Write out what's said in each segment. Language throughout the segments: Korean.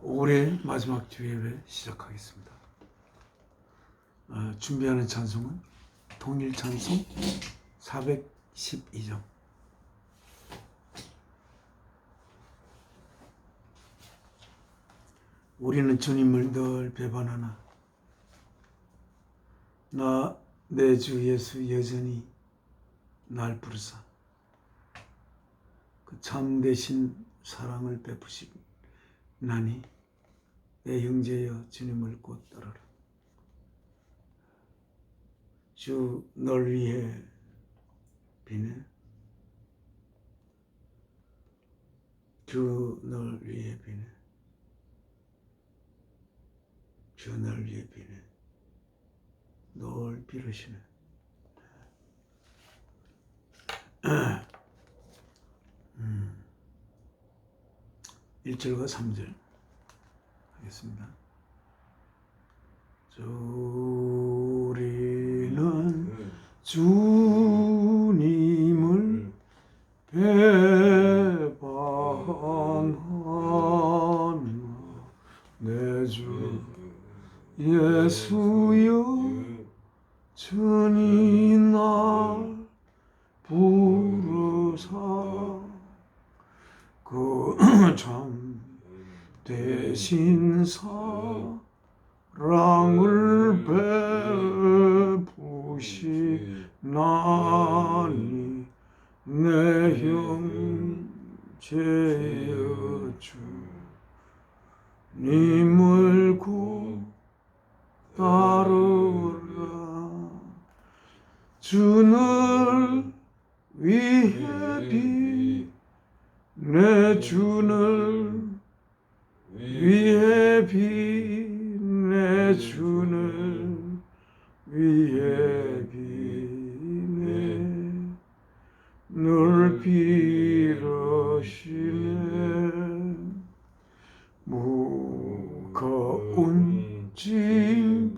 올해 마지막 주 예배 시작하겠습니다. 준비하는 찬송은 통일 찬송 412장. 우리는 주님을 늘 배반하나 나 내 주 예수 여전히 날 부르사 그 참되신 사랑을 베푸시나니 내 형제여 주님을 곧 따르라. 주 널 위해 비네. 주 널 위해 비네. 주 널 위해 비네. 널 비르시네. 1절과 3절 하겠습니다. 우리는 주님을 배반하나 내 주 예수여 주니 날 부르사 그 참 대신 사랑을 베푸시나니 내 형제여 주님을 곧 따르라. 주를 위해 비내 주를 위해 비내 주를 위해 비내 늘 비르시네. 무거운 짐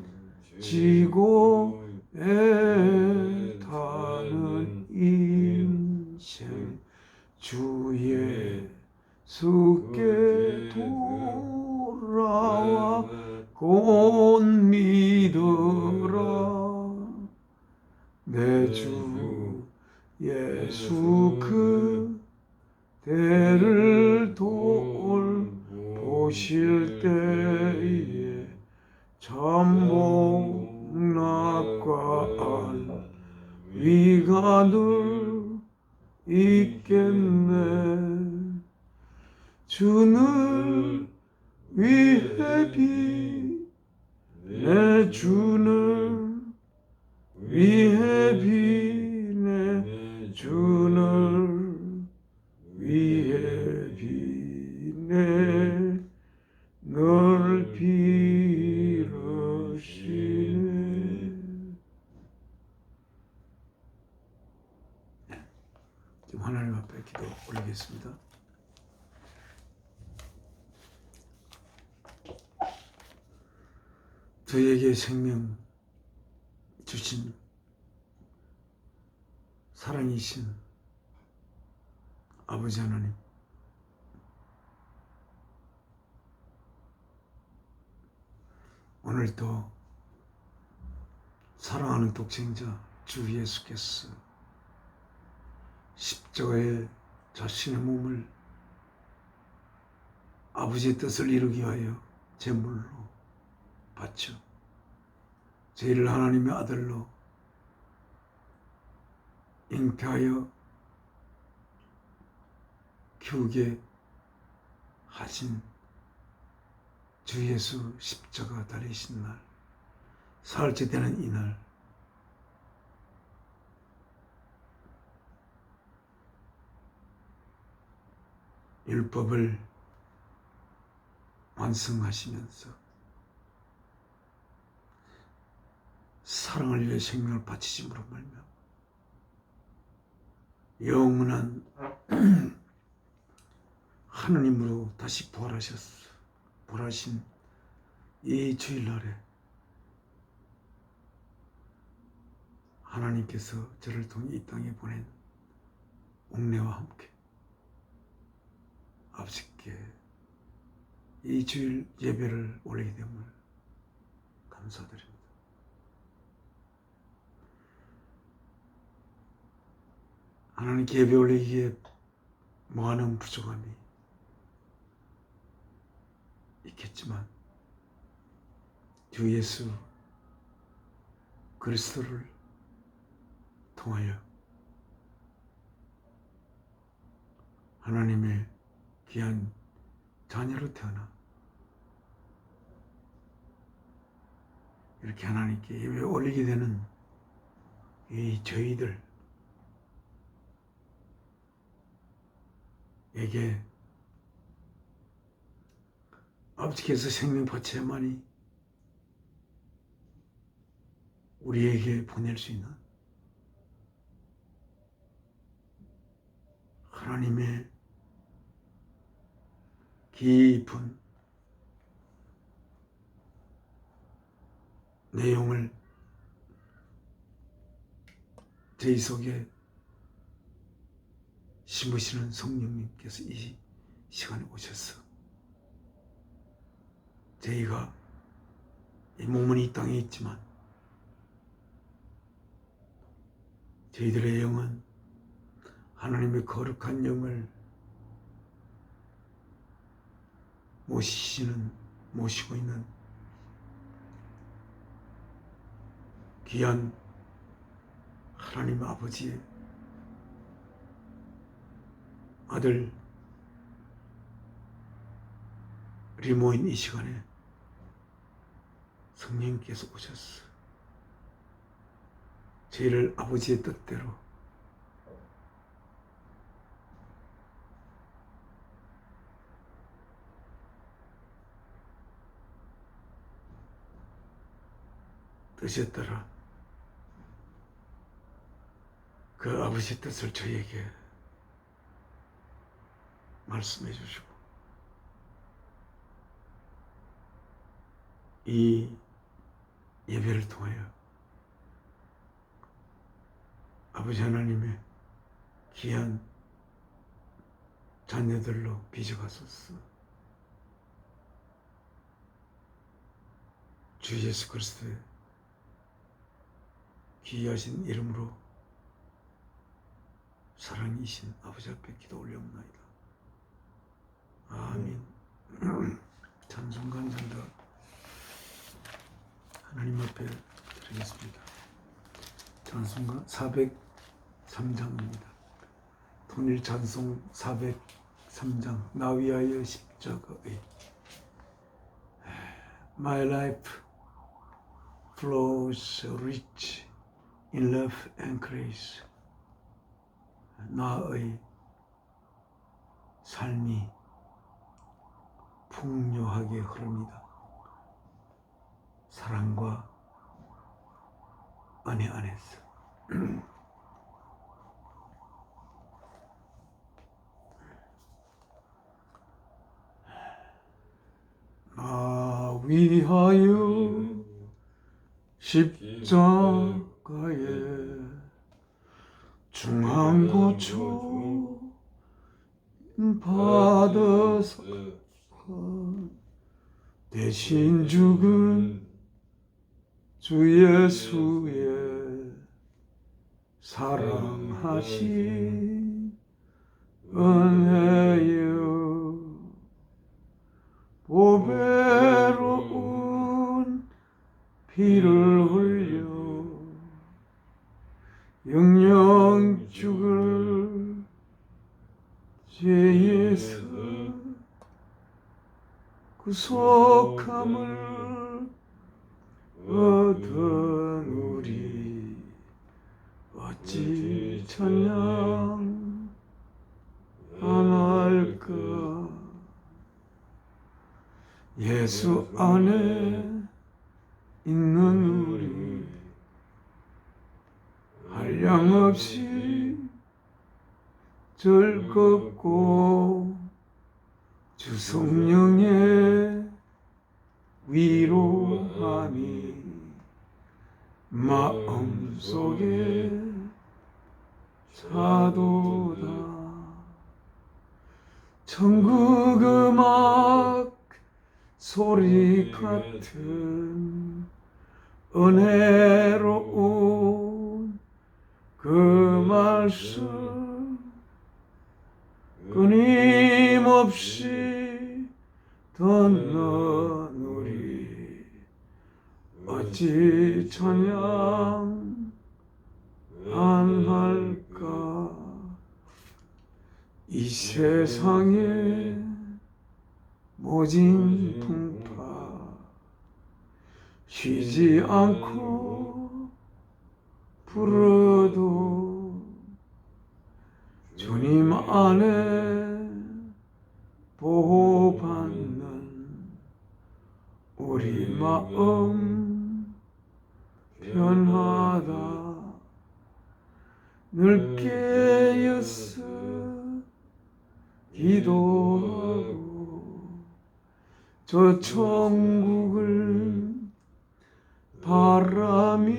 지고 애타는 인생 주 예수께 돌아와 곧 믿으라. 내 주 예수 그대를 돌보실 때에 참복락과 위가 늘 있겠네. 주는 위해 비내 주는 위해 비내 주는 위해 비내 널 비르시네. 지금 하나님 앞에 기도 올리겠습니다. 저에게 생명 주신 사랑이신 아버지 하나님, 오늘도 사랑하는 독생자 주 예수께서 십자가에 자신의 몸을 아버지의 뜻을 이루기 위하여 제물로 바쳐 저희를 하나님의 아들로 잉태하여 키우게 하신 주 예수 십자가 달리신 날, 사흘째 되는 이날, 율법을 완성하시면서 사랑을 위해 생명을 바치심으로 말미암아 영원한 하느님으로 다시 부활하신 이 주일날에 하나님께서 저를 통해 이 땅에 보낸 옥내와 함께 아버지께 이 주일 예배를 올리게 됨을 감사드립니다. 하나님께 예배 올리기에 많은 부족함이 있겠지만 주 예수 그리스도를 통하여 하나님의 귀한 자녀로 태어나 이렇게 하나님께 예배 올리게 되는 이 저희들에게 아버지께서 생명파체만이 우리에게 보낼 수 있는 하나님의 깊은 내용을 저희 속에 심으시는 성령님께서 이 시간에 오셔서 저희가 이 몸은 이 땅에 있지만 저희들의 영은 하나님의 거룩한 영을 모시고 있는 귀한 하나님 아버지의 아들 모인 이 시간에 성령님께서 오셔서 저희를 아버지의 뜻대로 뜻에 따라 그 아버지의 뜻을 저희에게 말씀해 주시고 이 예배를 통하여 아버지 하나님의 귀한 자녀들로 빚어가소서. 주 예수 그리스도의 귀하신 이름으로 사랑이신 아버지 앞에 기도 올려옵나이다. 아멘. 찬송 간절다 하나님 앞에 드리겠습니다. 찬송가 403장입니다. 통일 찬송 403장 나 위하여 십자가의 My life flows rich in love and grace. 나의 삶이 풍요하게 흐릅니다. 사랑과 은혜 안에서. 나 위하여 십자가에 중한 고초 받아서 대신 죽은 주 예수의 사랑하신 은혜여 보배로운 피를 흘려 영영 죽을 죄에서 구속함을 얻은 우리 어찌 찬양 안 할까. 예수 안에 있는 우리 한량없이 즐겁고 주 성령의 위로함이 마음속에 차도다. 천국 음악 소리 같은 은혜로운 그 말씀 끊임없이 듣는 우리 어찌 찬양 안 할까. 이 세상에 모진 풍파 쉬지 않고 불어도 주님 안에 보호받는 우리 마음 편하다. 늘 깨어서 기도하고 저 천국을 바라며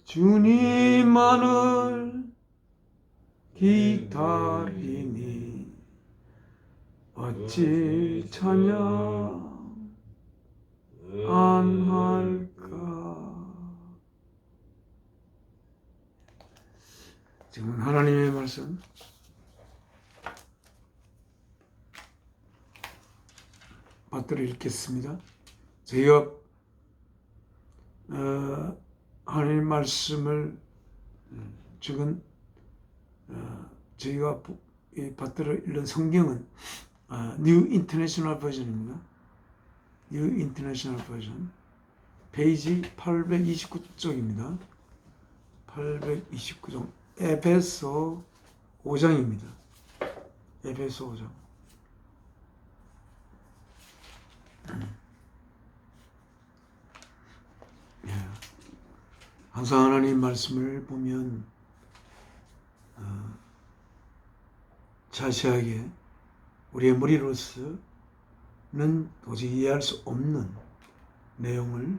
주님만을 기다리니 어찌 찬양 안 할까. 지금 하나님의 말씀 받들어 읽겠습니다. 저희가 하나님 말씀을 지금 저희가 받들어 읽는 성경은 뉴 인터내셔널 버전입니다. 뉴 인터내셔널 버전 페이지 829쪽입니다. 829쪽 에베소 5장입니다. 에베소 5장. 항상 하나님 말씀을 보면 자세하게 우리의 머리로서는 도저히 이해할 수 없는 내용을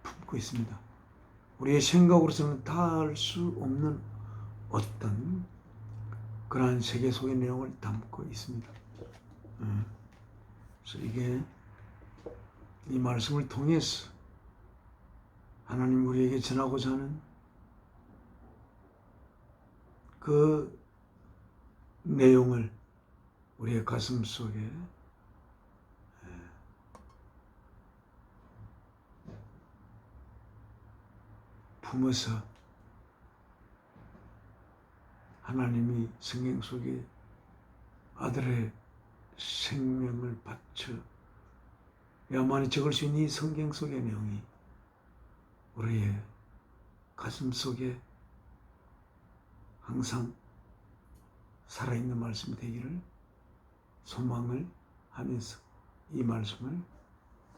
품고 있습니다. 우리의 생각으로서는 다할 수 없는 어떤 그러한 세계 속의 내용을 담고 있습니다. 그래서 이게 이 말씀을 통해서 하나님 우리에게 전하고자 하는 그 내용을 우리의 가슴 속에 품어서 하나님이 성경 속에 아들의 생명을 바쳐 야만이 적을 수 있는 이 성경 속의 내용이 우리의 가슴 속에 항상 살아있는 말씀이 되기를 소망을 하면서 이 말씀을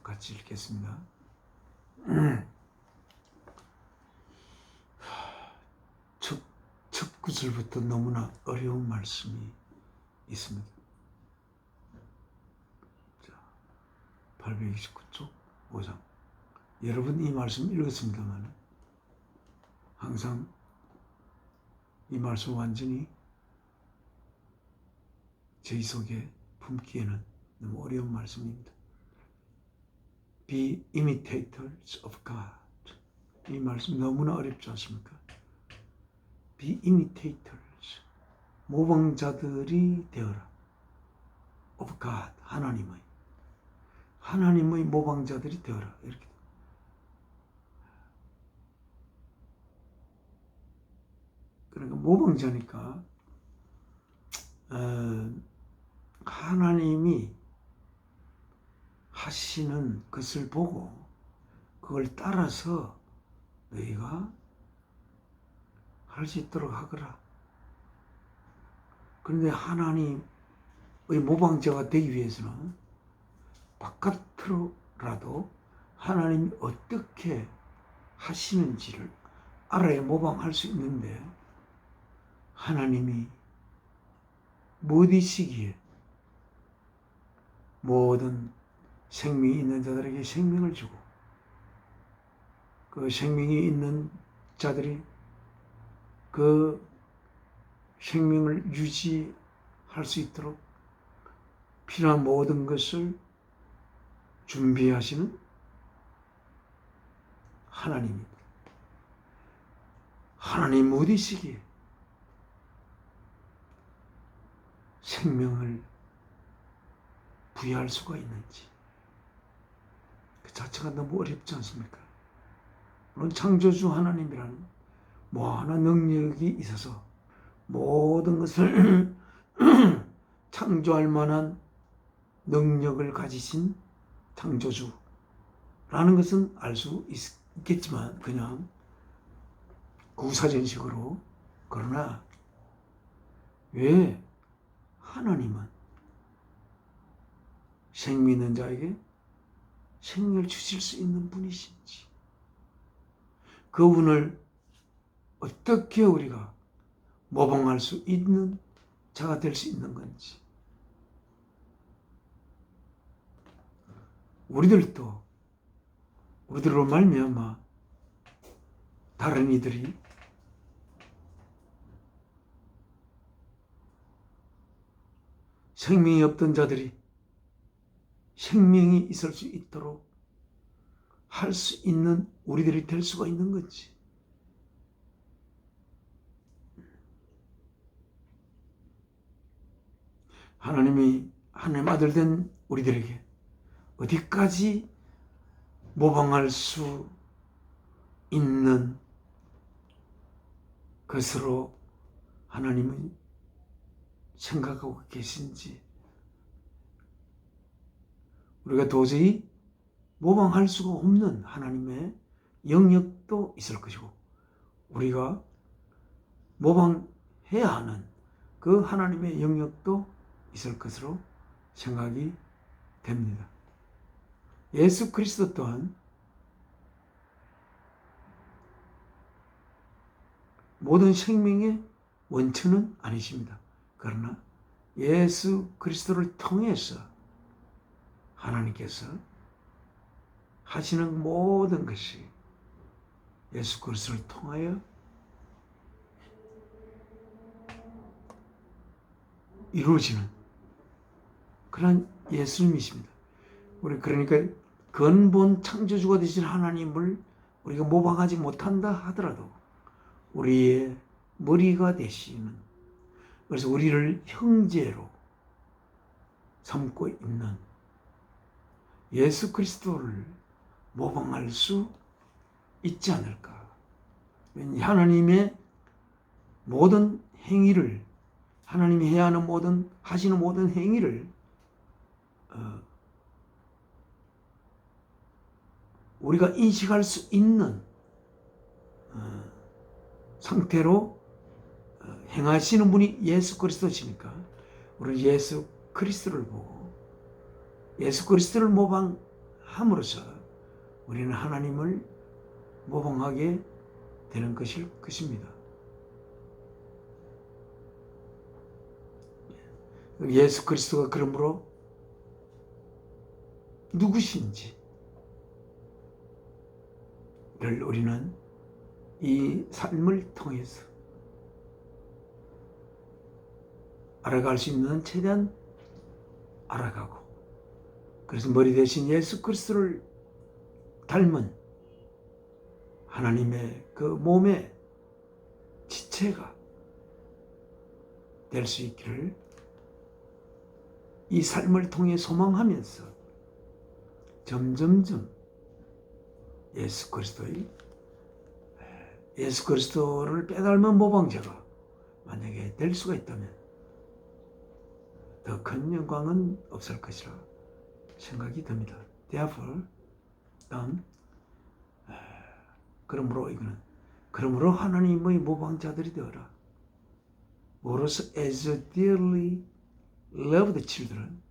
같이 읽겠습니다. 첫 구절부터 너무나 어려운 말씀이 있습니다. 829쪽 5장. 여러분 이 말씀 읽었습니다만 항상 이 말씀 완전히 저희 속에 품기에는 너무 어려운 말씀입니다. Be imitators of God. 이 말씀 너무나 어렵지 않습니까? Be imitators. 모방자들이 되어라. of God. 하나님의 모방자들이 되어라. 이렇게. 그러니까 모방자니까 하나님이 하시는 것을 보고 그걸 따라서 너희가 할 수 있도록 하거라. 그런데 하나님의 모방자가 되기 위해서는 바깥으로라도 하나님이 어떻게 하시는지를 알아야 모방할 수 있는데 하나님이 무엇이시기에 모든 생명이 있는 자들에게 생명을 주고 그 생명이 있는 자들이 그 생명을 유지할 수 있도록 필요한 모든 것을 준비하시는 하나님입니다. 하나님 어디시기에 생명을 부여할 수가 있는지 그 자체가 너무 어렵지 않습니까? 물론 창조주 하나님이라는 무한한 능력이 있어서 모든 것을 창조할 만한 능력을 가지신 창조주라는 것은 알 수 있겠지만 그냥 구사전식으로, 그러나 왜 하나님은 생명 있는 자에게 생명을 주실 수 있는 분이신지, 그분을 어떻게 우리가 모방할 수 있는 자가 될 수 있는 건지, 우리들로 말미암아 다른 이들이 생명이 없던 자들이 생명이 있을 수 있도록 할 수 있는 우리들이 될 수가 있는 건지, 하나님이 하나님 아들 된 우리들에게 어디까지 모방할 수 있는 것으로 하나님은 생각하고 계신지 우리가 도저히 모방할 수가 없는 하나님의 영역도 있을 것이고, 우리가 모방해야 하는 그 하나님의 영역도 있을 것으로 생각이 됩니다. 예수 그리스도 또한 모든 생명의 원천은 아니십니다. 그러나 예수 그리스도를 통해서 하나님께서 하시는 모든 것이 예수 그리스도를 통하여 이루어지는 그런 예수님이십니다. 우리 그러니까 근본 창조주가 되신 하나님을 우리가 모방하지 못한다 하더라도 우리의 머리가 되시는, 그래서 우리를 형제로 삼고 있는 예수 그리스도를 모방할 수 있지 않을까. 하나님의 모든 행위를, 하나님이 해야 하는 하시는 모든 행위를 우리가 인식할 수 있는 상태로 행하시는 분이 예수 그리스도시니까 우리는 예수 그리스도를 보고 예수 그리스도를 모방함으로써 우리는 하나님을 모방하게 되는 것일 것입니다. 예수 그리스도가 그러므로 누구신지를 우리는 이 삶을 통해서 알아갈 수 있는 최대한 알아가고, 그래서 머리 대신 예수 그리스도를 닮은 하나님의 그 몸의 지체가 될 수 있기를 이 삶을 통해 소망하면서 점점점 예수 그리스도를 빼닮은 모방자가 만약에 될 수가 있다면 더 큰 영광은 없을 것이라 생각이 듭니다. Therefore, 그러므로 하나님의 모방자들이 되어라. 뭐로서 as dearly loved children,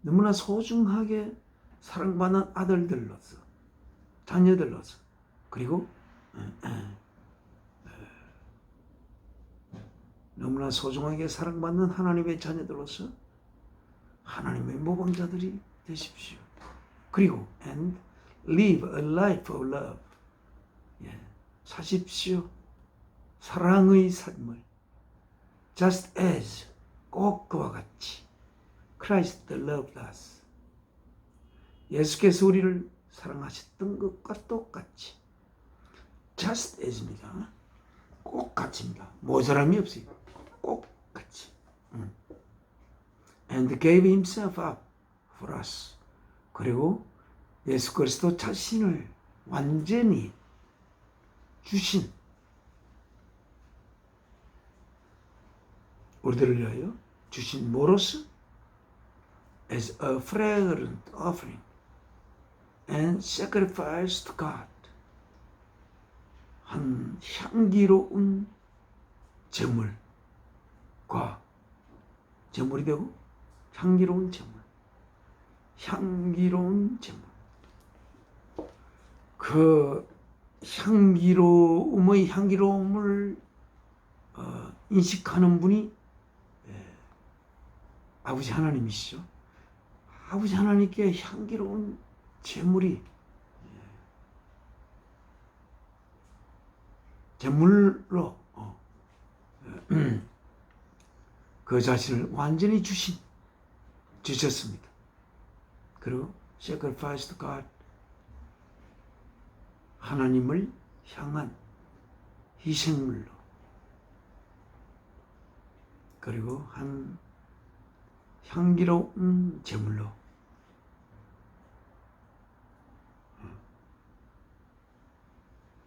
너무나 소중하게 사랑받는 아들들로서, 자녀들로서, 그리고 너무나 소중하게 사랑받는 하나님의 자녀들로서 하나님의 모방자들이 되십시오. 그리고 and live a life of love, 사십시오. 사랑의 삶을 just as, 꼭 그와 같이, Christ loved us. 예수께서 우리를 사랑하셨던 것과 똑같이 just as입니다. 꼭 같습니다. 모자람이 없어요. 꼭 같이. And gave himself up for us. 그리고 예수 그리스도 자신을 완전히 주신 우리들을 위하여 주신 뭐로서? As a fragrant offering and sacrifice to God. 한 향기로운 제물과 제물이 되고 향기로운 제물. 향기로운 제물. 그 향기로움의 향기로움을 인식하는 분이 아버지 하나님이시죠. 아버지 하나님께 향기로운 제물이 제물로 그 자신을 완전히 주셨습니다. 그리고 sacrifice to God, 하나님을 향한 희생물로, 그리고 한 향기로운 제물로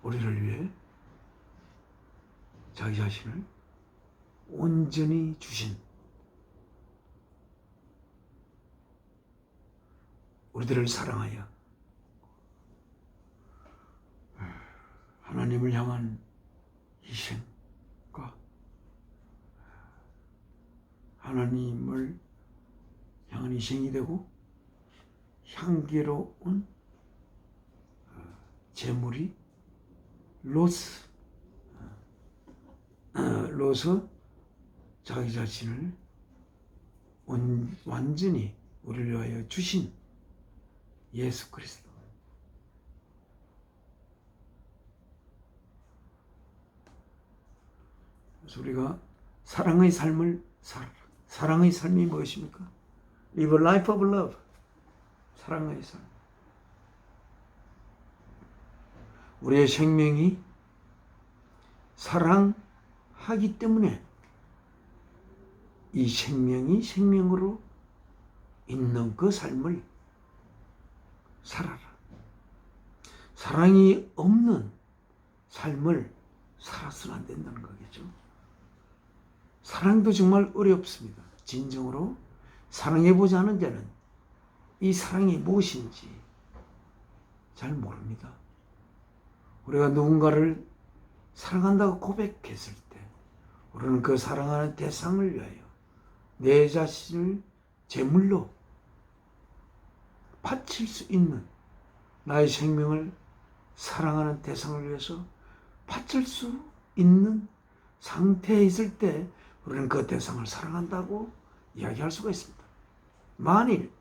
우리를 위해 자기 자신을 온전히 주신 우리들을 사랑하여 하나님을 향한 희생과 하나님을 향한 희생이 되고 향기로운 제물이 로서 자기 자신을 완전히 우리를 위하여 주신 예수 그리스도. 그래서 우리가 사랑의 삶을 살아라. 사랑의 삶이 무엇입니까? Live a life of love. 사랑의 삶. 우리의 생명이 사랑하기 때문에 이 생명이 생명으로 있는 그 삶을 살아라. 사랑이 없는 삶을 살아서는 안 된다는 거겠죠. 사랑도 정말 어렵습니다. 진정으로 사랑해보지 않은 자는 이 사랑이 무엇인지 잘 모릅니다. 우리가 누군가를 사랑한다고 고백했을 때 우리는 그 사랑하는 대상을 위하여 내 자신을 제물로 바칠 수 있는, 나의 생명을 사랑하는 대상을 위해서 바칠 수 있는 상태에 있을 때 우리는 그 대상을 사랑한다고 이야기할 수가 있습니다. 만일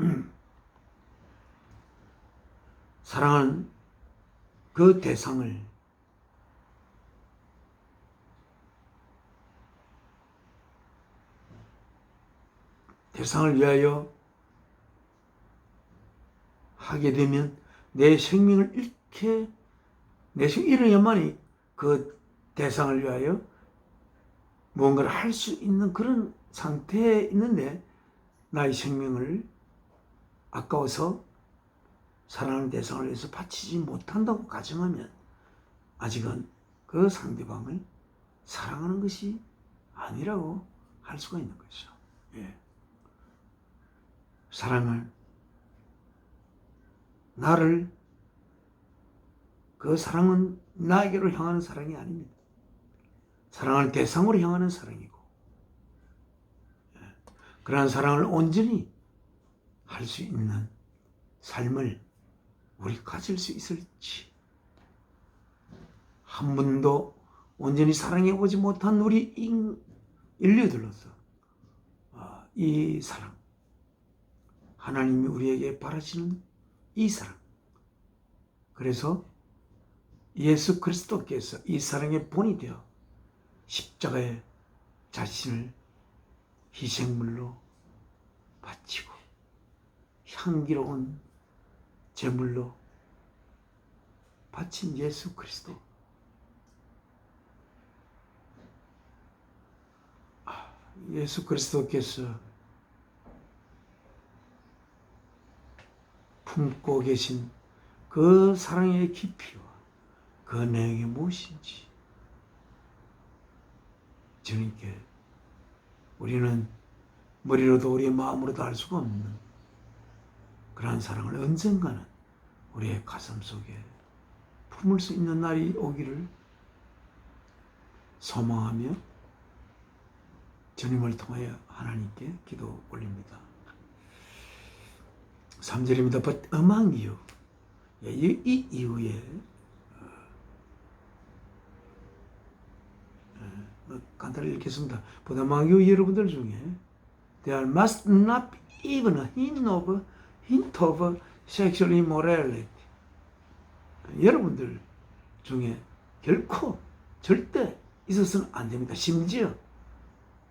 사랑하는 그 대상을 위하여 하게 되면 내 생명을 잃어야만이 그 대상을 위하여 무언가를 할 수 있는 그런 상태에 있는데, 나의 생명을 아까워서 사랑하는 대상을 위해서 바치지 못한다고 가정하면 아직은 그 상대방을 사랑하는 것이 아니라고 할 수가 있는 거죠. 예. 사랑은 그 사랑은 나에게로 향하는 사랑이 아닙니다. 사랑할 대상으로 향하는 사랑이고, 그러한 사랑을 온전히 할 수 있는 삶을 우리 가질 수 있을지, 한 번도 온전히 사랑해보지 못한 우리 인류들로서 이 사랑, 하나님이 우리에게 바라시는 이 사랑, 그래서 예수 그리스도께서 이 사랑의 본이 되어 십자가에 자신을 희생물로 바치고 향기로운 제물로 바친 예수 그리스도. 예수 그리스도께서 품고 계신 그 사랑의 깊이와 그 내용이 무엇인지 주님께 우리는 머리로도 우리의 마음으로도 알 수가 없는 그러한 사랑을 언젠가는 우리의 가슴 속에 품을 수 있는 날이 오기를 소망하며 주님을 통하여 하나님께 기도 올립니다. 3절입니다. But among you, 이 이후에 간단히 읽겠습니다. But among you, 여러분들 중에 there must not be even a hint of sexual immorality. 여러분들 중에 결코 절대 있어서는 안 됩니다. 심지어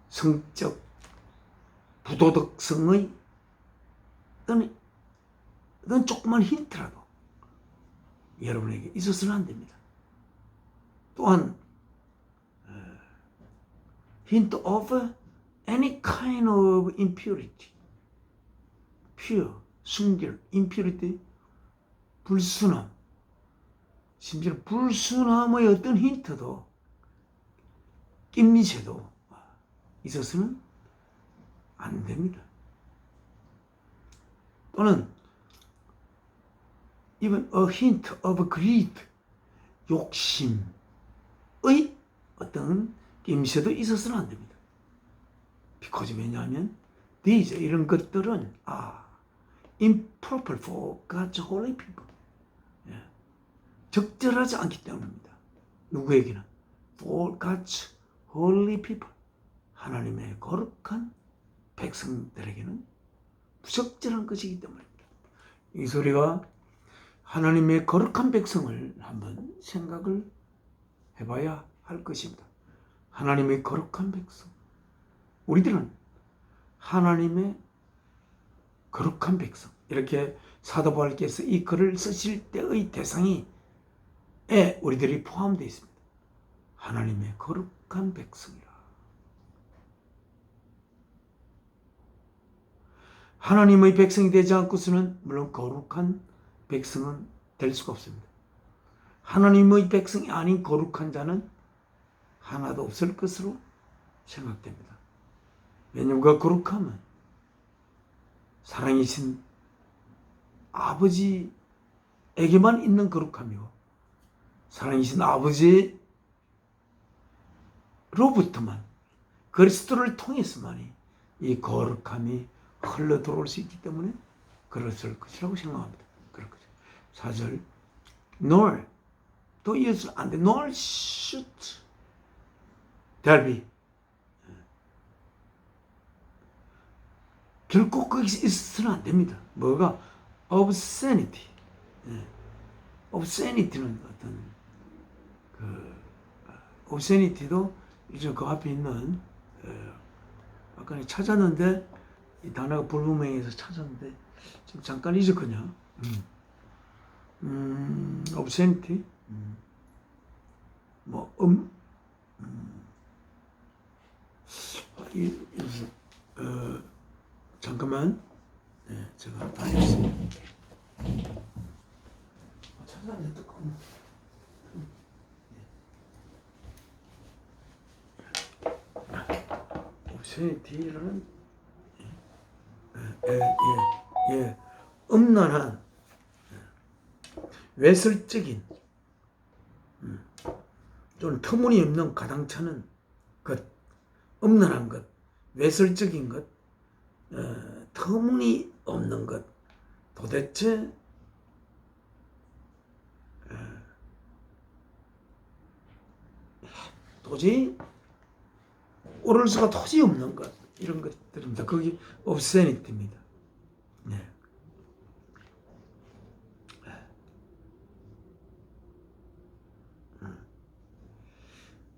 성적 부도덕성의 어떤 조그만 힌트라도 여러분에게 있어서는 안 됩니다. 또한 hint of any kind of impurity, pure, 순결, impurity, 불순함, 심지어 불순함의 어떤 힌트도 낌새도 있어서는 안 됩니다. 또는 even a hint of greed, 욕심의 어떤 낌새도 있어서는 안 됩니다. because 왜냐하면 these 이런 것들은 improper for God's holy people. 적절하지 않기 때문입니다. 누구에게는 for God's holy people. 하나님의 거룩한 백성들에게는 부적절한 것이기 때문입니다. 이 소리가 하나님의 거룩한 백성을 한번 생각을 해봐야 할 것입니다. 하나님의 거룩한 백성. 우리들은 하나님의 거룩한 백성. 이렇게 사도 바울께서 이 글을 쓰실 때의 대상이 우리들이 포함되어 있습니다. 하나님의 거룩한 백성이라. 하나님의 백성이 되지 않고서는 물론 거룩한 백성은 될 수가 없습니다. 하나님의 백성이 아닌 거룩한 자는 하나도 없을 것으로 생각됩니다. 왜냐하면 그 거룩함은 사랑이신 아버지에게만 있는 거룩함이고 사랑이신 아버지로부터만 그리스도를 통해서만이 이 거룩함이 흘러 들어올 수 있기 때문에 그랬을 것이라고 생각합니다. 그럴 거죠. 4절 nor 또 이어서 안 돼. nor should there be 결코 거기서 있어서는 안 됩니다. 뭐가? obscenity. obscenity는 어떤 obscenity도 이제 그 앞에 있는 아까 찾았는데 이 단어가 불분명해서 찾았는데 지금 잠깐 잊었거든요. obscenity 잠깐만. 제가 다 했습니다. 찾았는데 조금. obscenity라는 음란한 외설적인 또는 터무니없는 가당찮은 것, 음란한 것, 외설적인 것, 터무니없는 것, 도대체 도저히 오를 수가 도저히 없는 것, 이런 것들입니다. 그게 obscenity입니다. 네.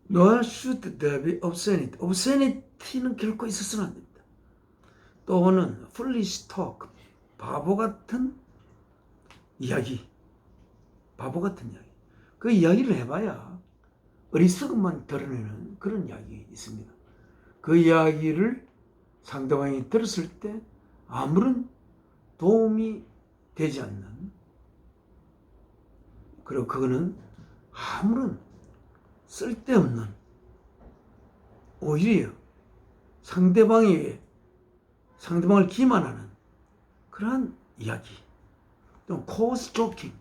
Nor should there be obscenity. obscenity는 결코 있어서는 안 됩니다. 또는 foolish talk, 바보 같은 이야기. 그 이야기를 해봐야 어리석음만 드러내는 그런 이야기 있습니다. 그 이야기를 상대방이 들었을 때 아무런 도움이 되지 않는, 그리고 그거는 아무런 쓸데없는, 오히려 상대방을 기만하는 그러한 이야기. 또 coarse joking,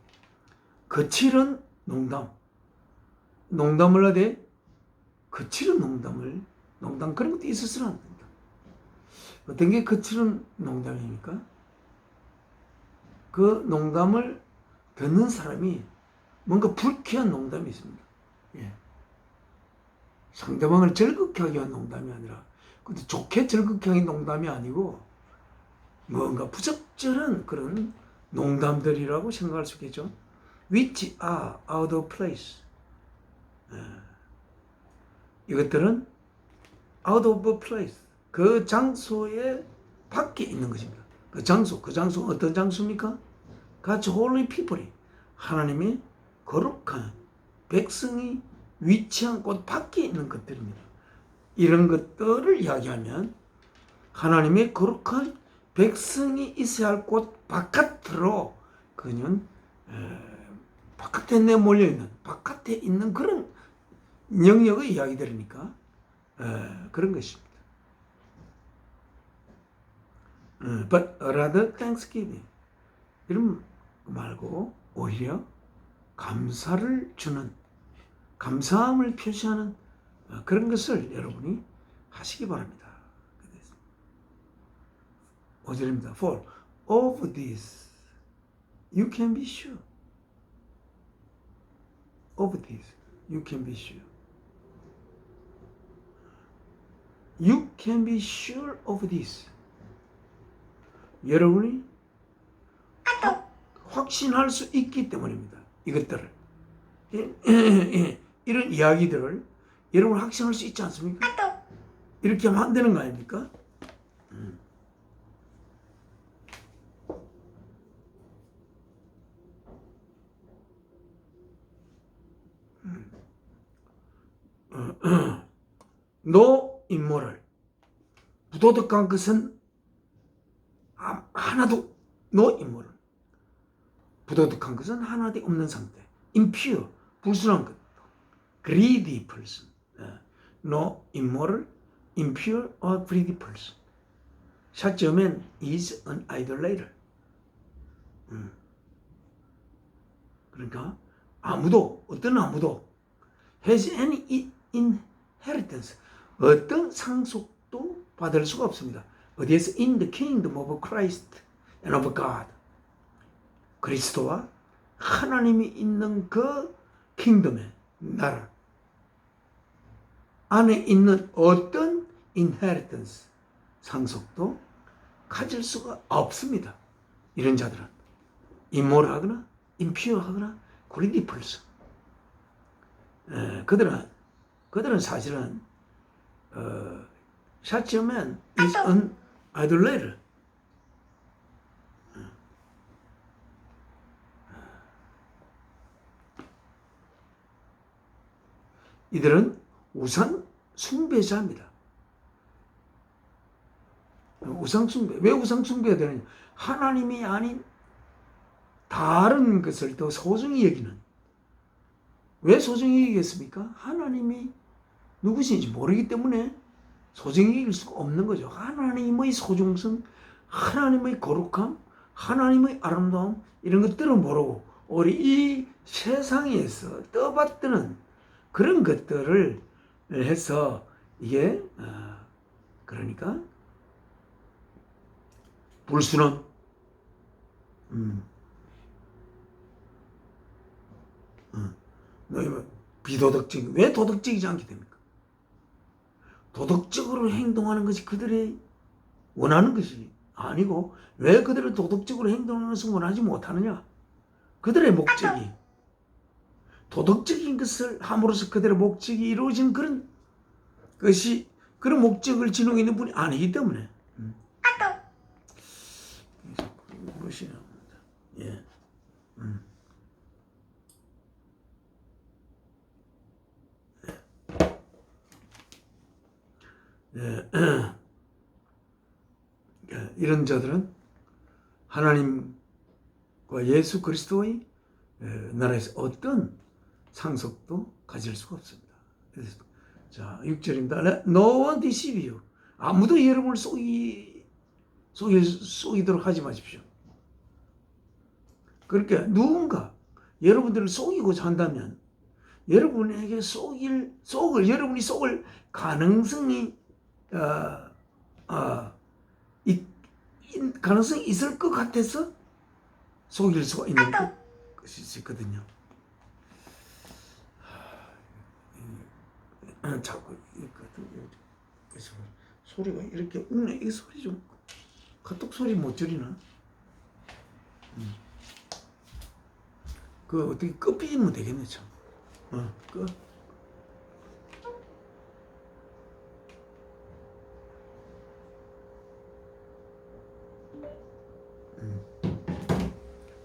거칠은 농담을 하되 거칠은 농담 그런 것도 있어서는 안 된다. 어떤 게 거칠은 농담입니까? 그 농담을 듣는 사람이 뭔가 불쾌한 농담이 있습니다. 예. 상대방을 즐겁게 하기 위한 농담이 아니라, 근데 좋게 즐겁게 하기 농담이 아니고 뭔가 부적절한 그런 농담들이라고 생각할 수 있겠죠. Which are out of place. 이것들은 out of place, 그 장소에 밖에 있는 것입니다. 그 장소 어떤 장소입니까? God's holy people이, 하나님의 거룩한 백성이 위치한 곳 밖에 있는 것들입니다. 이런 것들을 이야기하면 하나님의 거룩한 백성이 있어야 할 곳 바깥으로, 그는 바깥에 내몰려있는, 바깥에 있는 그런 영역의 이야기들이니까 그런 것입니다. But rather thanksgiving, 이런 말고 오히려 감사를 주는, 감사함을 표시하는 그런 것을 여러분이 하시기 바랍니다. 5절입니다. For of this you can be sure. Of this you can be sure. You can be sure of this. 여러분이 확신할 수 있기 때문입니다. 이것들을. 이런 이야기들을 여러분 확신할 수 있지 않습니까? 이렇게 하면 안 되는 거 아닙니까? No immoral, 부도덕한 것은 하나도, no immoral, 부도덕한 것은 하나도 없는 상태. impure, 불순한 것. greedy person, no immoral, impure or greedy person. such a man is an idolater. 그러니까 어떤 아무도 has any inheritance, 어떤 상속도 받을 수가 없습니다. 어디에서? in the kingdom of Christ and of God. 그리스도와 하나님이 있는 그 킹덤의 나라 안에 있는 어떤 inheritance, 상속도 가질 수가 없습니다. 이런 자들은 immoral-하거나 impure-하거나 greedy person. 그들은 사실은 such a man is an idolater. 이들은 우상 숭배자입니다. 우상 숭배. 왜 우상 숭배가 되느냐? 하나님이 아닌 다른 것을 더 소중히 여기는. 왜 소중히 여기겠습니까? 하나님이 누구신지 모르기 때문에 소중히 여길 수가 없는 거죠. 하나님의 소중성, 하나님의 거룩함, 하나님의 아름다움, 이런 것들을 모르고 우리 이 세상에서 떠받드는 그런 것들을 해서 이게 그러니까 불순함, 비도덕적. 왜 도덕적이지 않게 됩니까? 도덕적으로 행동하는 것이 그들의 원하는 것이 아니고, 왜 그들을 도덕적으로 행동하는 것을 원하지 못하느냐? 그들의 목적이 도덕적인 것을 함으로써 그들의 목적이 이루어진 그런 것이, 그런 목적을 지니고 있는 분이 아니기 때문에 이런 자들은 하나님과 예수 그리스도의 나라에서 어떤 상속도 가질 수가 없습니다. 자, 6절입니다. No one deceive you. 아무도 여러분을 속이도록 하지 마십시오. 그러니까 누군가 여러분들을 속이고자 한다면 여러분에게 여러분이 속을 가능성이 가능성이 있을 것 같아서 속일 수가 있는 것이 있거든요. 자꾸 소리가 이렇게 웃네. 이 소리 좀 카톡 소리 못 줄이나? 그 어떻게 끄삐면 되겠네 참. 끄.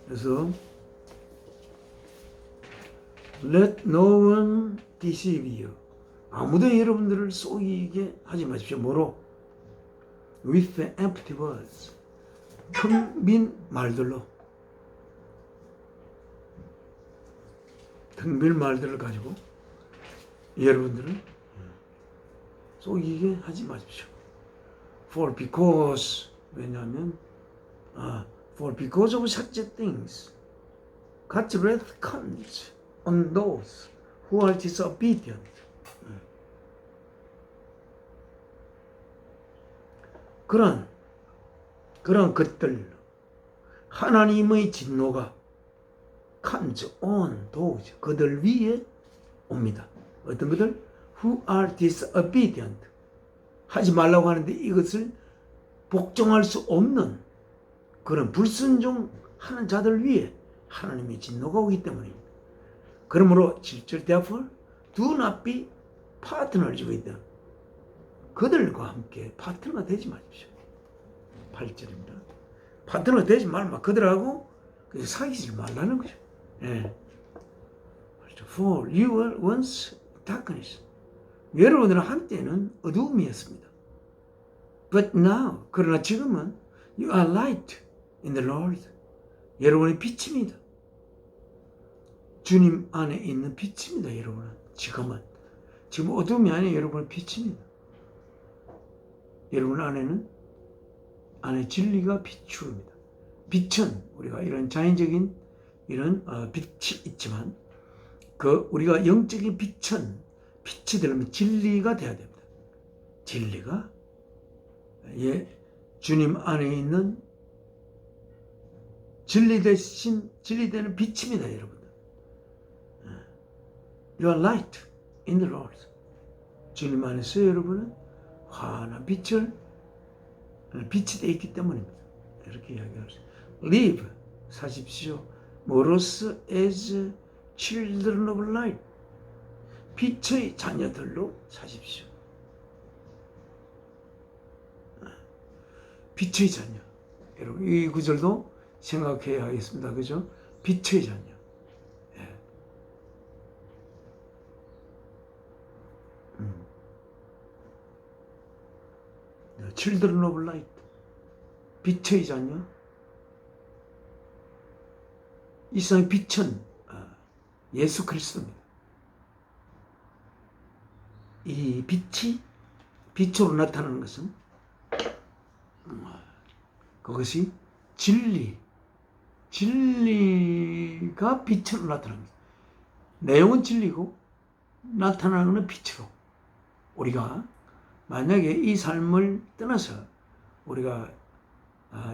그래서 Let no one deceive you. 아무도 여러분들을 속이게 하지 마십시오. 뭐로? With empty words. 텅 빈 말들로. 텅 빈 말들을 가지고 여러분들을 속이게 하지 마십시오. For because 왜냐하면 For because of such things God's wrath comes on those who are disobedient. 그런 것들 하나님의 진노가 comes on those 그들 위에 옵니다. 어떤 것들? Who are disobedient. 하지 말라고 하는데 이것을 복종할 수 없는 그런 불순종하는 자들 위에 하나님의 진노가 오기 때문입니다. 그러므로 7절 therefore do not be partners with them. 그들과 함께 파트너가 되지 마십시오. 8절입니다. 파트너가 되지 말마. 그들하고 사귀지 말라는 거죠. 예. For you were once darkness. 여러분들은 한때는 어두움이었습니다. But now, 그러나 지금은 you are light in the Lord. 여러분의 빛입니다. 주님 안에 있는 빛입니다. 여러분은 지금 어둠이 아니에요. 여러분은 빛입니다. 여러분 안에 진리가 비추입니다. 빛은 우리가 이런 자연적인 이런 빛이 있지만 우리가 영적인 빛이 되려면 진리가 돼야 됩니다. 진리가 주님 안에 있는 진리되는 빛입니다, 여러분들. You are light in the Lord. 주님 안에서 여러분은 환한 빛이 되어 있기 때문입니다. 이렇게 이야기할 수 있습니다. Live, 사십시오. 뭐로서 as children of light. 빛의 자녀들로 사십시오. 빛의 자녀. 여러분, 이 구절도 생각해야 하겠습니다. 그죠? 빛의 자녀. 예. Children of light. 빛의 자녀. 이 세상의 빛은 예수 그리스도입니다. 이 빛이 빛으로 나타나는 것은 그것이 진리가 빛으로 나타납니다. 내용은 진리고 나타나는 것은 빛으로. 우리가 만약에 이 삶을 떠나서 우리가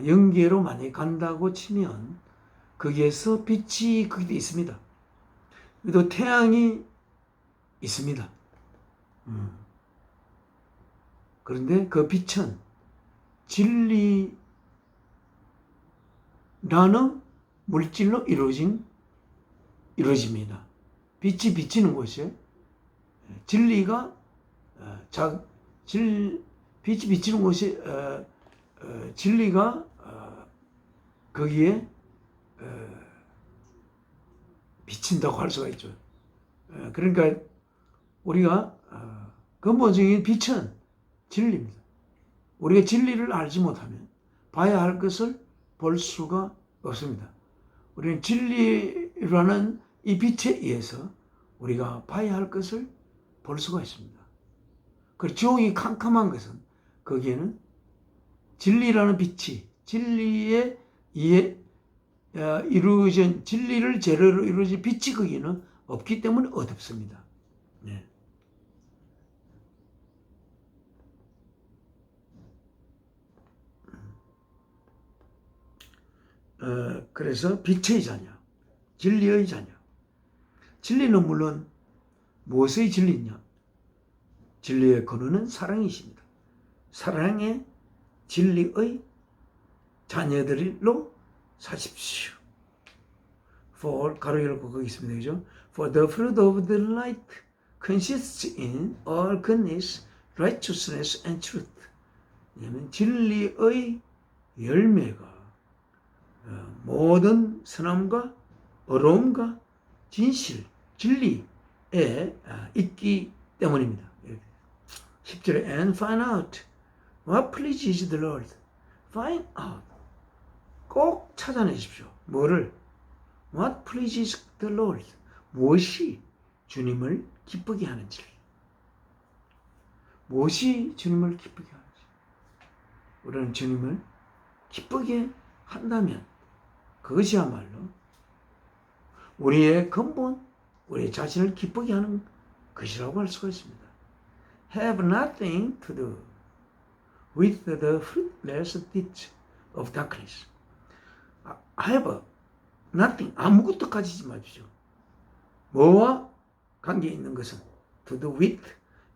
영계로 만약에 간다고 치면 거기에서 빛이 거기도 있습니다. 또 태양이 있습니다. 그런데 그 빛은 진리라는 물질로 이루어집니다. 빛이 비치는 곳에 진리가 빛이 비치는 곳에 진리가 거기에 비친다고 할 수가 있죠. 그러니까 우리가 근본적인 빛은 진리입니다. 우리가 진리를 알지 못하면 봐야 할 것을 볼 수가 없습니다. 우리는 진리라는 이 빛에 의해서 우리가 봐야 할 것을 볼 수가 있습니다. 그리고 지옥이 캄캄한 것은 거기에는 진리라는 빛이 진리에 의해 이루어진 진리를 재료로 이루어진 빛이 거기는 없기 때문에 어둡습니다. 네. 그래서 빛의 자녀, 진리의 자녀. 진리는 물론 무엇의 진리냐? 진리의 근원은 사랑이십니다. 사랑의 진리의 자녀들로 사십시오. For 가로 열고 거기 있습니다. 그죠? For the fruit of the light consists in all goodness, righteousness and truth. 왜냐하면 진리의 열매가 모든 선함과 어로움과 진실, 진리에 있기 때문입니다. 10절에 and find out what pleases the Lord. Find out. 꼭 찾아내십시오. 뭐를? What pleases the Lord. 무엇이 주님을 기쁘게 하는지. 무엇이 주님을 기쁘게 하는지. 우리는 주님을 기쁘게 한다면 그것이야말로 우리의 근본, 우리 자신을 기쁘게 하는 것이라고 할 수가 있습니다. Have nothing to do with the fruitless deeds of darkness. Have nothing, 아무것도 가지지 마십시오. 뭐와 관계 있는 것은 to do with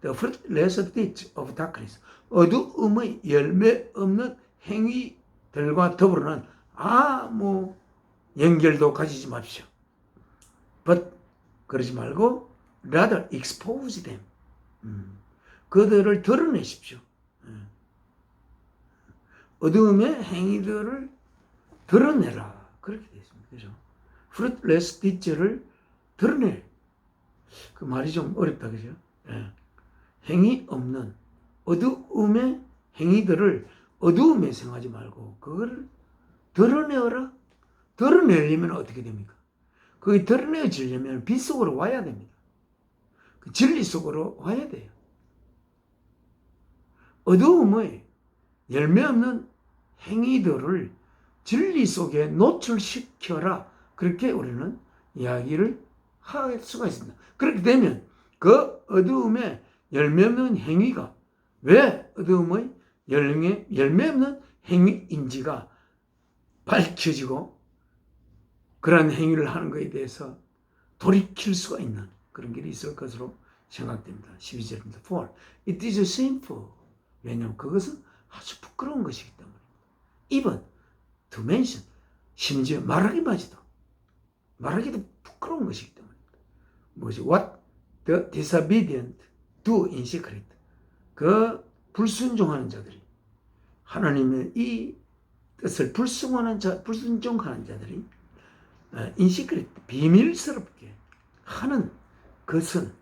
the fruitless deeds of darkness. 어두움의 열매 없는 행위들과 더불어는 아무 연결도 가지지 마십시오. But 그러지 말고 rather expose them. 그들을 드러내십시오. 어두움의 행위들을 드러내라. 그렇게 되어 있습니다. 그죠? fruitless deeds를 드러내. 그 말이 좀 어렵다. 그죠? 행위 없는 어두움의 행위들을 어두움에 생각하지 말고 그걸 드러내어라. 드러내려면 어떻게 됩니까? 그게 드러내어지려면 빛 속으로 와야 됩니다. 그 진리 속으로 와야 돼요. 어두움의 열매 없는 행위들을 진리 속에 노출시켜라. 그렇게 우리는 이야기를 할 수가 있습니다. 그렇게 되면 그 어두움의 열매 없는 행위가 왜 어두움의 열매 없는 행위인지가 밝혀지고 그러한 행위를 하는 것에 대해서 돌이킬 수가 있는 그런 길이 있을 것으로 생각됩니다. 12절입니다. For it is sinful. 왜냐하면 그것은 아주 부끄러운 것이기 때문입니다. Even to mention, 심지어 말하기도 부끄러운 것이기 때문입니다. 뭐지? What the disobedient do in secret. 그 불순종하는 자들이 하나님의 이 뜻을 불순종하는 자들이 in secret, 비밀스럽게 하는 것은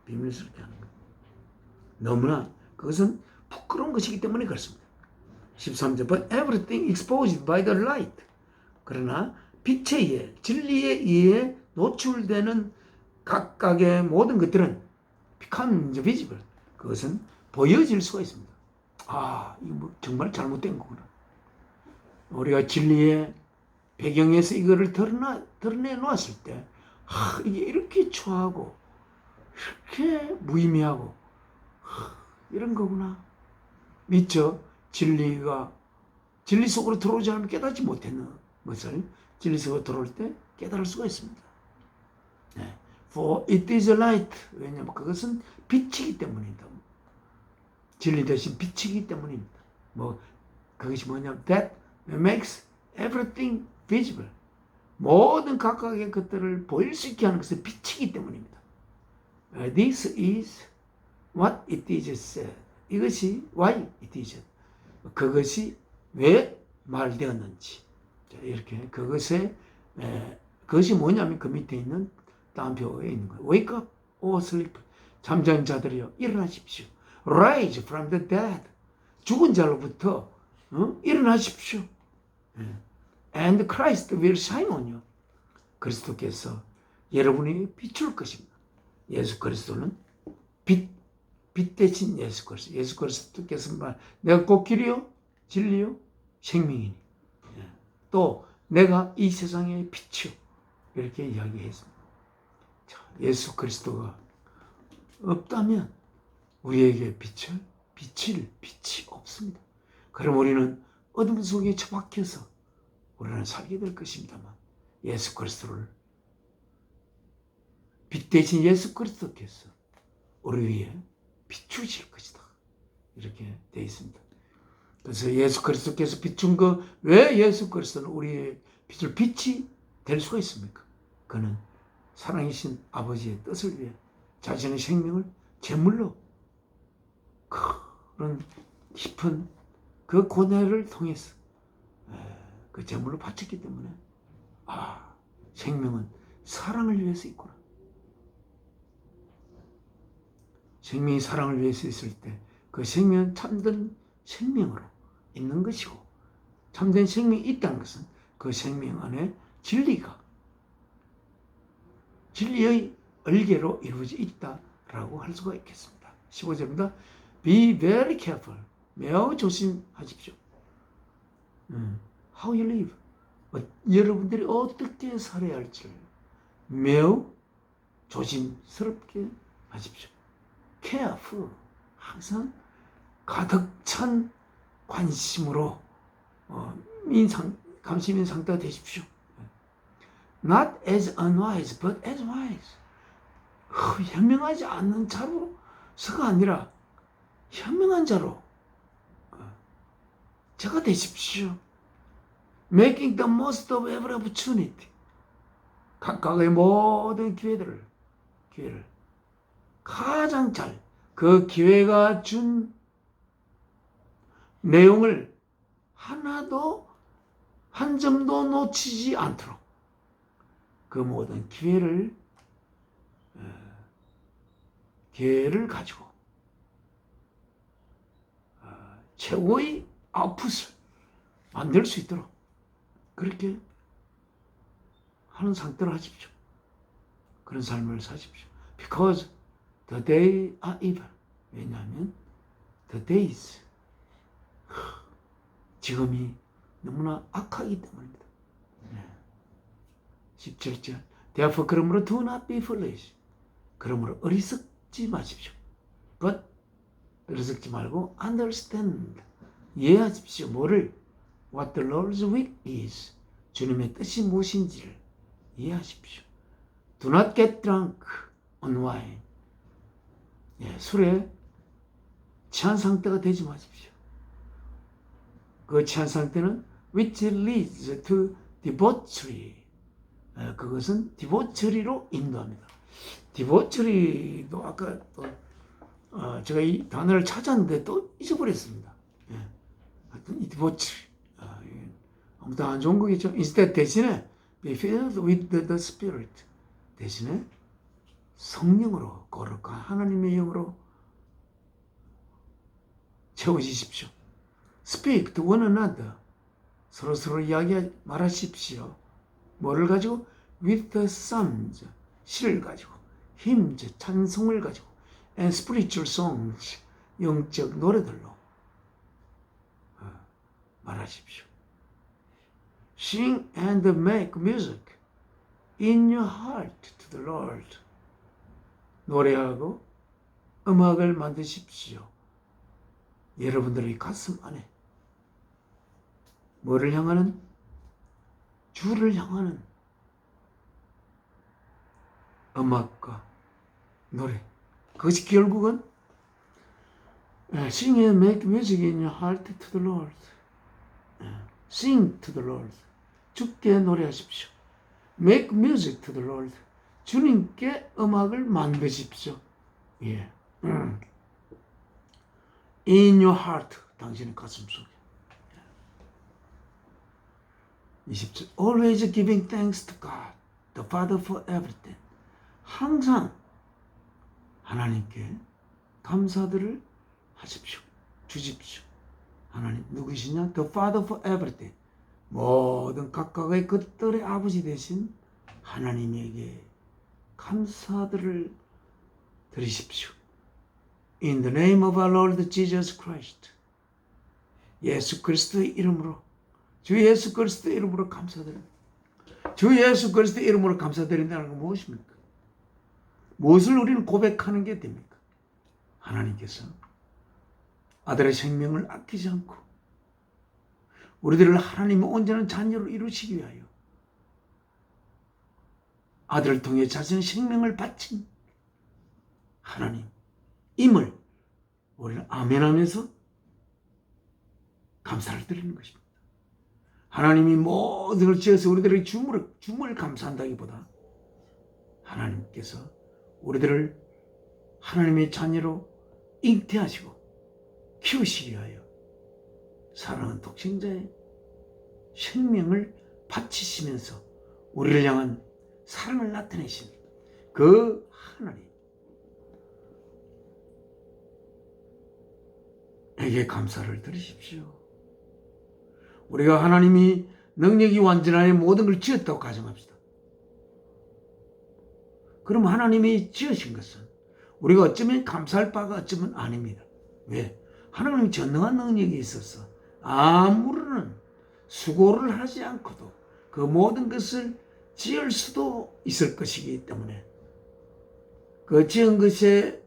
비밀스럽게 하는 것. 너무나 그것은 부끄러운 것이기 때문에 그렇습니다. 13절 But everything exposed by the light. 그러나 빛에 의해 진리에 의해 노출되는 각각의 모든 것들은 become visible. 그것은 보여질 수가 있습니다. 아, 이거 뭐 정말 잘못된 거구나. 우리가 진리의 배경에서 이거를 드러내 놓았을 때 이게 이렇게 초하고 이렇게 무의미하고 이런 거구나. 미처 진리 속으로 들어오지 않으면 깨닫지 못했는 것을 진리 속으로 들어올 때 깨달을 수가 있습니다. 네. For it is light. 왜냐하면 그것은 빛이기 때문이다. 진리 대신 빛이기 때문입니다. 그것이 뭐냐면 that makes everything visible. 모든 각각의 것들을 보일 수 있게 하는 것은 빛이기 때문입니다. This is what it is said. 이것이 why it is. 그것이 왜 말되었는지. 이렇게 그것이 뭐냐면 그 밑에 있는 따옴표에 있는 거예요. Wake up, O sleep. 잠자는 자들이여 일어나십시오. rise from the dead. 죽은 자로부터 일어나십시오. And Christ will shine on you. 그리스도께서 여러분이 비출 것입니다. 예수 그리스도는 빛 대신 예수 그리스도. 예수 그리스도께서 말, 내가 곧 길이요, 진리요, 생명이니. 또 내가 이 세상의 빛이요. 이렇게 이야기했습니다. 자, 예수 그리스도가 없다면 우리에게 비칠 빛이 없습니다. 그럼 우리는 어둠 속에 처박혀서 우리는 살게 될 것입니다만 예수 그리스도를 빛 대신 예수 그리스도께서 우리 위에 비추실 것이다. 이렇게 되어 있습니다. 그래서 예수 그리스도께서 비춘 거, 왜 예수 그리스도는 우리의 빛을 빛이 될 수가 있습니까? 그는 사랑이신 아버지의 뜻을 위해 자신의 생명을 제물로 그런 깊은 그 고뇌를 통해서 그 제물로 바쳤기 때문에 생명은 사랑을 위해서 있구나. 생명이 사랑을 위해서 있을 때 그 생명은 참된 생명으로 있는 것이고, 참된 생명이 있다는 것은 그 생명 안에 진리의 얼개로 이루어져 있다라고 할 수가 있겠습니다. 15절입니다. Be very careful. 매우 조심하십시오. How you live. 여러분들이 어떻게 살아야 할지를 매우 조심스럽게 하십시오. Careful. 항상 가득 찬 관심으로 감심인 상태가 되십시오. Not as unwise, but as wise. 현명하지 않는 자로서가 아니라 현명한 자로 제가 되십시오. Making the most of every opportunity. 각각의 모든 기회를 가장 잘 그 기회가 준 내용을 하나도 한 점도 놓치지 않도록 그 모든 기회를 가지고 최고의 아웃풋을 만들 수 있도록 그렇게 하는 상태로 하십시오. 그런 삶을 사십시오. Because the days are evil. 왜냐하면 the days, 지금이 너무나 악하기 때문입니다. 17절. Therefore, 그러므로 do not be foolish. 그러므로 어리석지 마십시오. But 어리석지 말고 understand. 이해하십시오. 뭐를? What the Lord's will is. 주님의 뜻이 무엇인지를 이해하십시오. Do not get drunk on wine. 술에 취한 상태가 되지 마십시오. 그 취한 상태는 which leads to debauchery. 그것은 디보처리로 인도합니다. 디보처리도 아까 또 제가 이 단어를 찾았는데 또 잊어버렸습니다. 하여튼 이 디보처리 아무튼 안 좋은 거겠죠. Instead 대신에 be filled with the Spirit. 대신에 성령으로 거룩한 하나님의 영으로 채워지십시오. Speak to one another. 서로 말하십시오. 뭐를 가지고? With the psalms. 시를 가지고. hymns. 찬송을 가지고. And spiritual songs. 영적 노래들로 말하십시오. Sing and make music in your heart to the Lord. 노래하고 음악을 만드십시오. 여러분들의 가슴 안에 뭐를 향하는? 주를 향하는 음악과 노래. 그것이 결국은 Sing and make music in your heart to the Lord. Sing to the Lord. 주께 노래하십시오. Make music to the Lord. 주님께 음악을 만드십시오. 예. In your heart. 당신의 가슴 속에. 20절. Always giving thanks to God, the Father for everything. 항상 하나님께 감사들을 하십시오. 주십시오. 하나님 누구시냐? The Father for everything. 모든 각각의 것들의 아버지 되신 하나님에게 감사들을 드리십시오. In the name of our Lord Jesus Christ. 예수 그리스도의 이름으로, 주 예수 그리스도의 이름으로 감사드립니다. 주 예수 그리스도의 이름으로 감사드린다는 건 무엇입니까? 무엇을 우리는 고백하는 게 됩니까? 하나님께서 아들의 생명을 아끼지 않고 우리들을 하나님의 온전한 자녀로 이루시기 위하여 아들을 통해 자신의 생명을 바친 하나님임을 우리는 아멘하면서 감사를 드리는 것입니다. 하나님이 모든 걸 지어서 우리들의 줌을 감사한다기보다 하나님께서 우리들을 하나님의 자녀로 잉태하시고 키우시기 위하여 사랑하는 독생자의 생명을 바치시면서 우리를 향한 사랑을 나타내신 그 하나님에게 감사를 드리십시오. 우리가 하나님이 능력이 완전하여 모든 걸 지었다고 가정합시다. 그럼 하나님이 지으신 것은 우리가 어쩌면 감사할 바가 어쩌면 아닙니다. 왜? 하나님이 전능한 능력이 있어서 아무런 수고를 하지 않고도 그 모든 것을 지을 수도 있을 것이기 때문에 그 지은 것에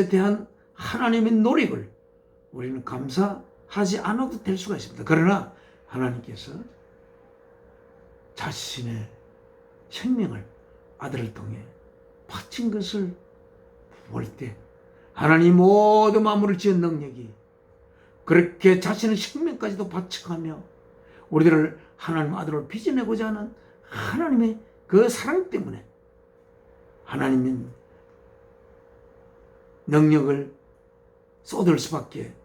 대한 하나님의 노력을 우리는 감사하지 않아도 될 수가 있습니다. 그러나 하나님께서 자신의 생명을 아들을 통해 바친 것을 볼 때 하나님 모든 만물을 지은 능력이 그렇게 자신의 생명까지도 바쳐가며 우리들을 하나님 아들을 빚어내고자 하는 하나님의 그 사랑 때문에 하나님은 능력을 쏟을 수밖에,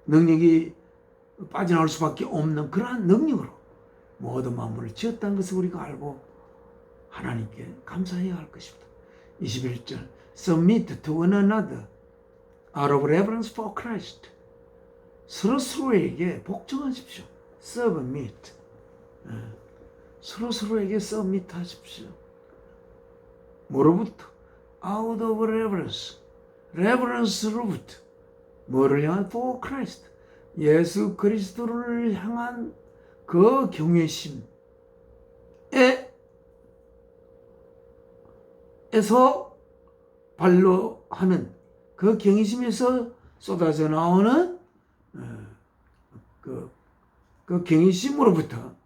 능력이 빠져나올 수밖에 없는 그러한 능력으로 모든 만물을 지었다는 것을 우리가 알고 하나님께 감사해야 할 것입니다. 21절 Submit to one another out of reverence for Christ. 서로서로에게 복종하십시오. Submit. 서로서로에게 submit 하십시오. 뭐로부터? Out of reverence. reverence로부터. 뭐를 향한? For Christ. 예수 그리스도를 향한 그 경외심에 에서 발로 하는 그 경외심에서 쏟아져 나오는 그 경외심으로부터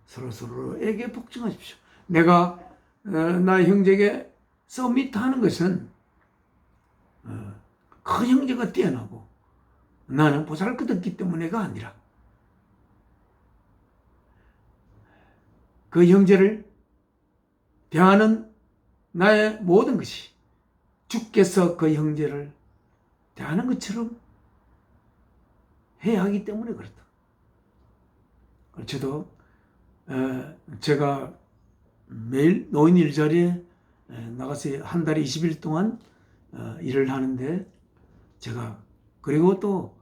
서로서로에게 복종하십시오. 내가 나의 형제에게 서밋하는 것은 그 형제가 뛰어나고 나는 보잘것없기 때문에가 아니라 그 형제를 대하는 나의 모든 것이 주께서 그 형제를 대하는 것처럼 해야 하기 때문에 그렇다. 저도 제가 매일 노인 일자리에 나가서 한 달에 20일 동안 일을 하는데 제가 그리고 또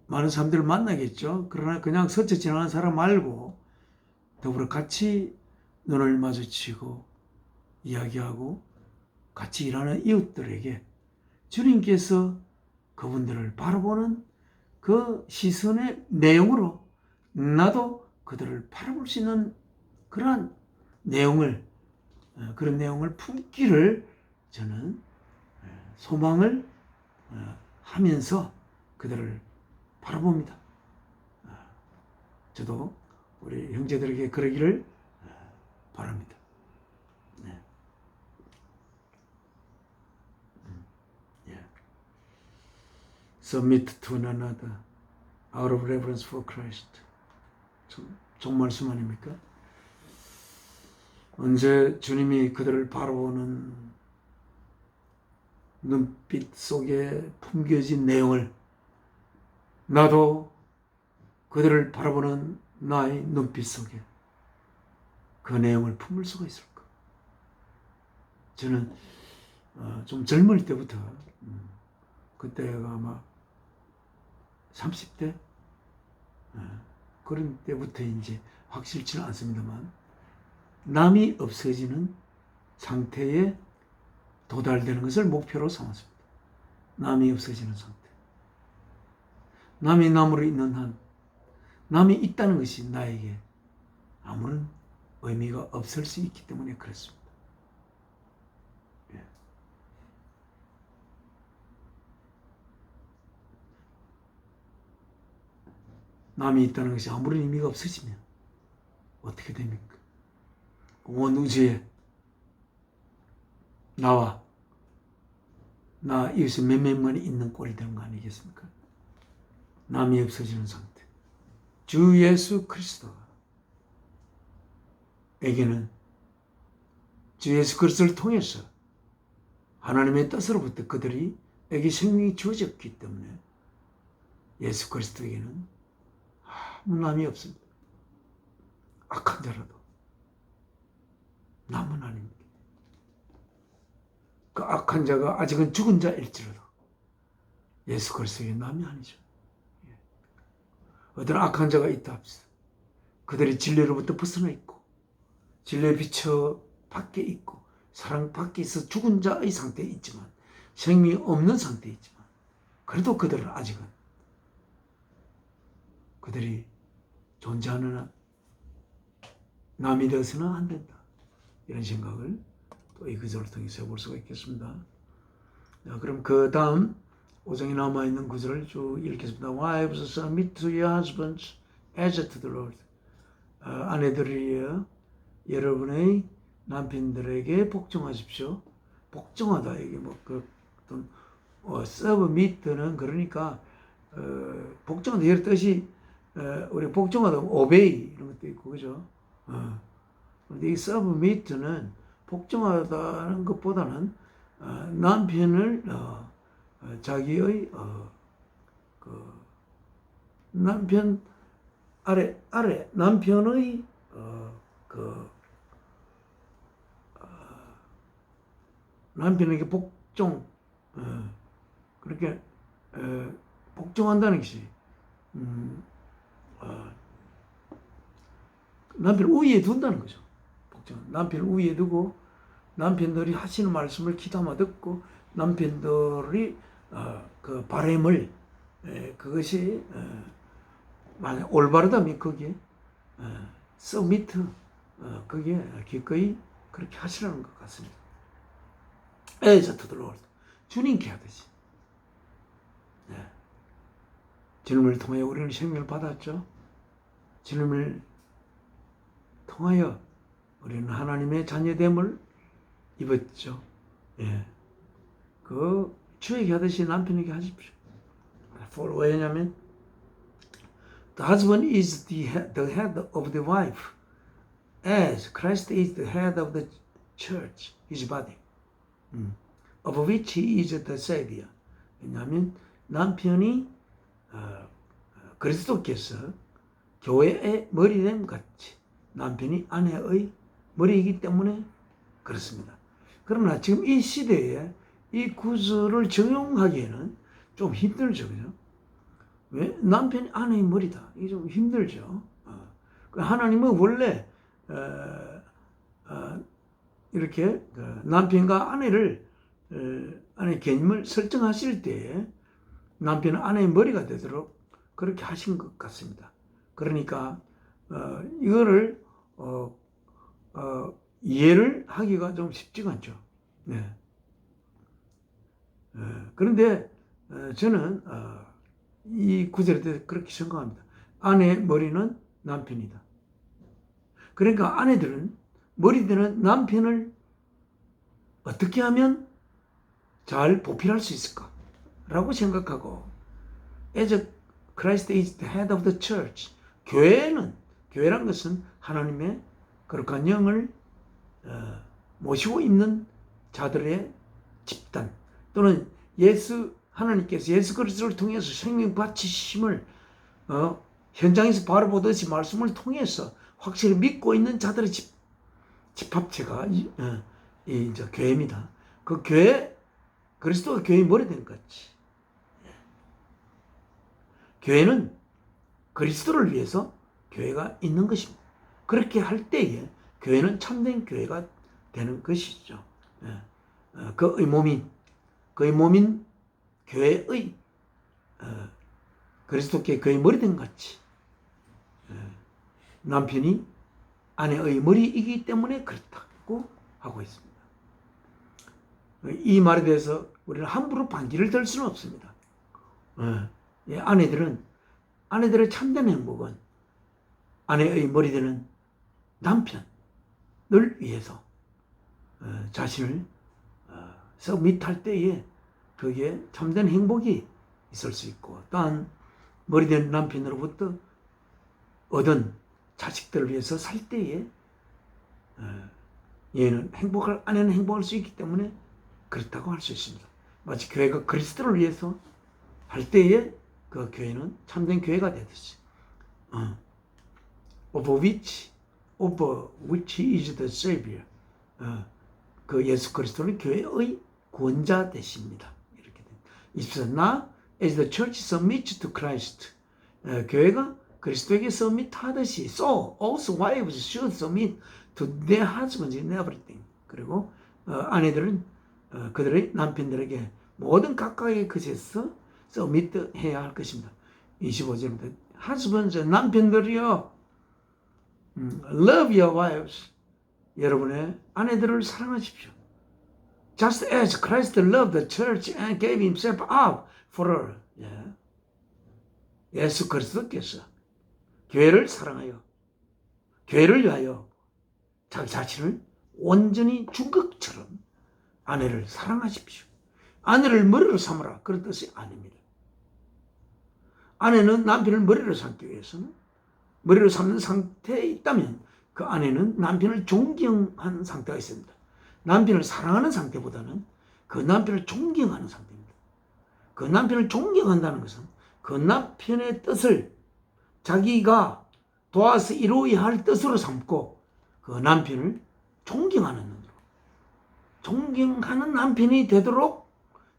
많은 사람들을 만나겠죠. 그러나 그냥 스쳐 지나가는 사람 말고 더불어 같이 눈을 마주치고 이야기하고 같이 일하는 이웃들에게 주님께서 그분들을 바라보는 그 시선의 내용으로 나도 그들을 바라볼 수 있는 그런 내용을 품기를 저는 소망을 하면서 그들을 바라봅니다. 저도 우리 형제들에게 그러기를 바랍니다. 네. Submit to one another out of reverence for Christ. 좋은 말씀 아닙니까? 언제 주님이 그들을 바라보는 눈빛 속에 품겨진 내용을 나도 그들을 바라보는 나의 눈빛 속에 그 내용을 품을 수가 있을까? 저는 좀 젊을 때부터 그때가 아마 30대? 그런 때부터 이제 확실치는 않습니다만 남이 없어지는 상태에 도달되는 것을 목표로 삼았습니다. 남이 없어지는 상태. 남이 남으로 있는 한, 남이 있다는 것이 나에게 아무런 의미가 없을 수 있기 때문에 그렇습니다. 예. 남이 있다는 것이 아무런 의미가 없어지면 어떻게 됩니까? 온 우주에 나 이웃에 몇 명만 있는 꼴이 되는 거 아니겠습니까? 남이 없어지는 상태. 주 예수 그리스도에게는 주 예수 그리스도를 통해서 하나님의 뜻으로부터 그들에게 생명이 주어졌기 때문에 예수 그리스도에게는 아무 남이 없습니다. 악한 자라도 남은 아닙니다. 그 악한 자가 아직은 죽은 자일지라도 예수 그리스도에게 남이 아니죠. 어떤 악한 자가 있다 합시다. 그들이 진리로부터 벗어나 있고 진리의 비춰 밖에 있고 사랑 밖에 있어 죽은 자의 상태에 있지만 생명이 없는 상태에 있지만 그래도 그들은 아직은 그들이 존재하는 한 남이 되어서는 안 된다. 이런 생각을 또 이 구절을 통해서 해볼 수가 있겠습니다. 자, 그럼 그 다음 5장에 남아있는 구절을 쭉 읽겠습니다. Wives, submit to your husbands as to the Lord. 아내들이여 여러분의 남편들에게 복종하십시오. 복종하다 이게 submit는 그러니까 복종하다 여러 뜻이 우리 복종하다 obey 이런 것도 있고 그죠? 그런데 이 submit는 복종하다는 것보다는 남편을 자기의 남편 아래 남편의 남편에게 복종 그렇게 복종한다는 것이 남편을 우위에 둔다는 거죠. 남편을 우위에 두고 남편들이 하시는 말씀을 귀담아 듣고 남편들이 그 바램을 그것이 만약 올바르다면 거기에 서미트 거기에 기꺼이 그렇게 하시라는 것 같습니다. As to the Lord. 주님께 하듯이. 주님을 통하여 우리는 생명을 받았죠. 주님을 통하여 우리는 하나님의 자녀됨을 입었죠. 그 주에게 하듯이 남편에게 하십시오. 왜냐하면 the husband is the head of the wife, as Christ is the head of the church, his body, of which he is the savior. 왜냐하면 남편이 그리스도께서 교회의 머리됨 같이 남편이 아내의 머리이기 때문에 그렇습니다. 그러나 지금 이 시대에 이 구절을 적용하기에는 좀 힘들죠, 그죠? 왜? 남편이 아내의 머리다. 이게 좀 힘들죠. 하나님은 원래 이렇게 남편과 아내의 개념을 설정하실 때에 남편은 아내의 머리가 되도록 그렇게 하신 것 같습니다. 그러니까 이거를 이해를 하기가 좀 쉽지가 않죠. 네. 그런데 저는 이 구절에 대해서 그렇게 생각합니다. 아내의 머리는 남편이다. 그러니까 아내들은 머리 되는 남편을 어떻게 하면 잘 보필할 수 있을까? 라고 생각하고 as Christ is the head of the church. 교회란 것은 하나님의 거룩한 영을 모시고 있는 자들의 집단 또는 하나님께서 예수 그리스도를 통해서 생명 바치심을 현장에서 바로 보듯이 말씀을 통해서 확실히 믿고 있는 자들의 집합체가 이제 교회입니다. 그 교회 그리스도가 교회의 머리 된 것 같이 교회는 그리스도를 위해서 교회가 있는 것입니다. 그렇게 할 때에 교회는 참된 교회가 되는 것이죠. 그의 몸인 교회의 그리스도께 그의 머리된 같이 남편이 아내의 머리이기 때문에 그렇다고 하고 있습니다. 이 말에 대해서 우리는 함부로 반기를 들 수는 없습니다. 아내들의 참된 행복은 아내의 머리되는 남편을 위해서 자신을 서밋할 때에 그게 참된 행복이 있을 수 있고, 또한 머리된 남편으로부터 얻은 자식들을 위해서 살 때에 아내는 행복할 수 있기 때문에 그렇다고 할 수 있습니다. 마치 교회가 그리스도를 위해서 할 때에 그 교회는 참된 교회가 되듯이 over which is the Savior, 그 예수 그리스도는 교회의 구원자 되십니다. 이렇게 됩니다. 24. Now as the church submits to Christ, 교회가 그리스도에게 서밋하듯이 so also wives should submit to their husbands in everything. 그리고 아내들은 그들의 남편들에게 모든 각각의 것에서 서밋해야 할 것입니다. 25절부터 husbands, 남편들이여, love your wives, 여러분의 아내들을 사랑하십시오. Just as Christ loved the church and gave himself up for her. 예수 그리스도께서 교회를 사랑하여 교회를 위하여 자기 자신을 온전히 준 것처럼 아내를 사랑하십시오. 아내를 머리로 삼으라, 그런 뜻이 아닙니다. 아내는 남편을 머리로 삼기 위해서는, 머리로 삼는 상태에 있다면 그 아내는 남편을 존경하는 상태가 있습니다. 남편을 사랑하는 상태보다는 그 남편을 존경하는 상태입니다. 그 남편을 존경한다는 것은 그 남편의 뜻을 자기가 도와서 이루어야 할 뜻으로 삼고 그 남편을 존경하는 눈으로, 존경하는 남편이 되도록,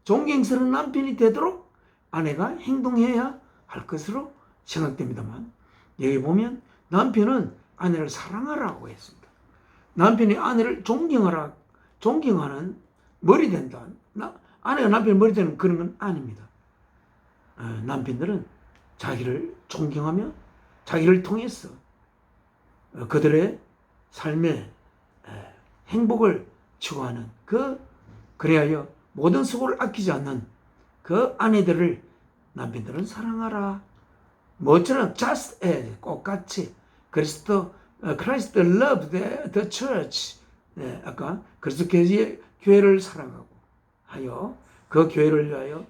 존경스러운 남편이 되도록 아내가 행동해야 할 것으로 생각됩니다만, 여기 보면 남편은 아내를 사랑하라고 했습니다. 남편이 아내를 존경하는 머리 된다. 아내가 남편의 머리 되는 그런 건 아닙니다. 남편들은 자기를 존경하며 자기를 통해서 그들의 삶의 행복을 추구하는, 그래야 모든 수고를 아끼지 않는 그 아내들을 남편들은 사랑하라. 뭐처럼 just as, 똑같이 Christ loved the church, 아까 그리스도 교회를 사랑하고 하여 그 교회를 위하여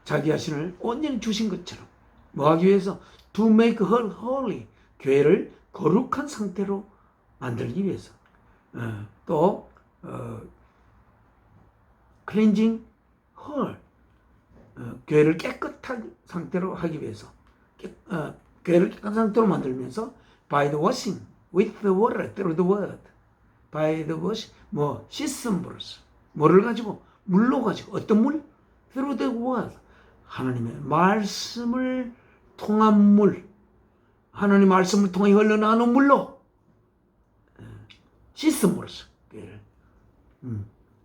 자기 자신을 온전히 주신 것처럼 뭐 하기 위해서? To make her holy, 교회를 거룩한 상태로 만들기 위해서. 또 cleansing her, 교회를 깨끗한 상태로 하기 위해서, 교회를 깨끗한 상태로 만들면서 by the washing with the water through the word, by the washing, 씻음으로써, 뭐를 가지고? 물로 가지고. 어떤 물? through the word, 하나님의 말씀을 통한 물, 하나님 말씀을 통해 흘러나오는 물로 씻음으로써 교회를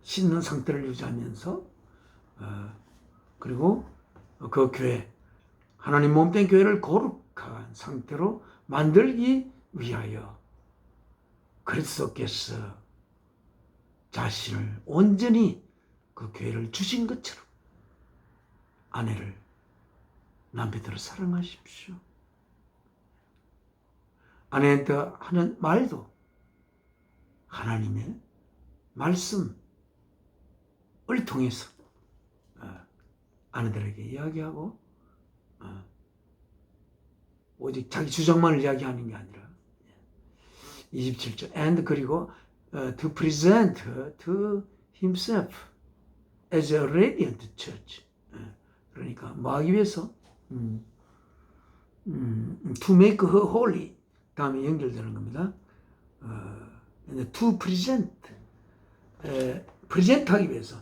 씻는 상태를 유지하면서, 그리고 그 교회, 하나님 몸된 교회를 거룩한 상태로 만들기 위하여 그리스도께서 자신을 온전히 그 교회를 주신 것처럼 아내를, 남편들을 사랑하십시오. 아내한테 하는 말도 하나님의 말씀을 통해서 아내들에게 이야기하고, 오직 자기 주장만을 이야기하는 게 아니라, 27절, and 그리고 to present to himself as a radiant church, 그러니까 뭐 하기 위해서? to make her holy, 다음에 연결되는 겁니다. to present, present 하기 위해서,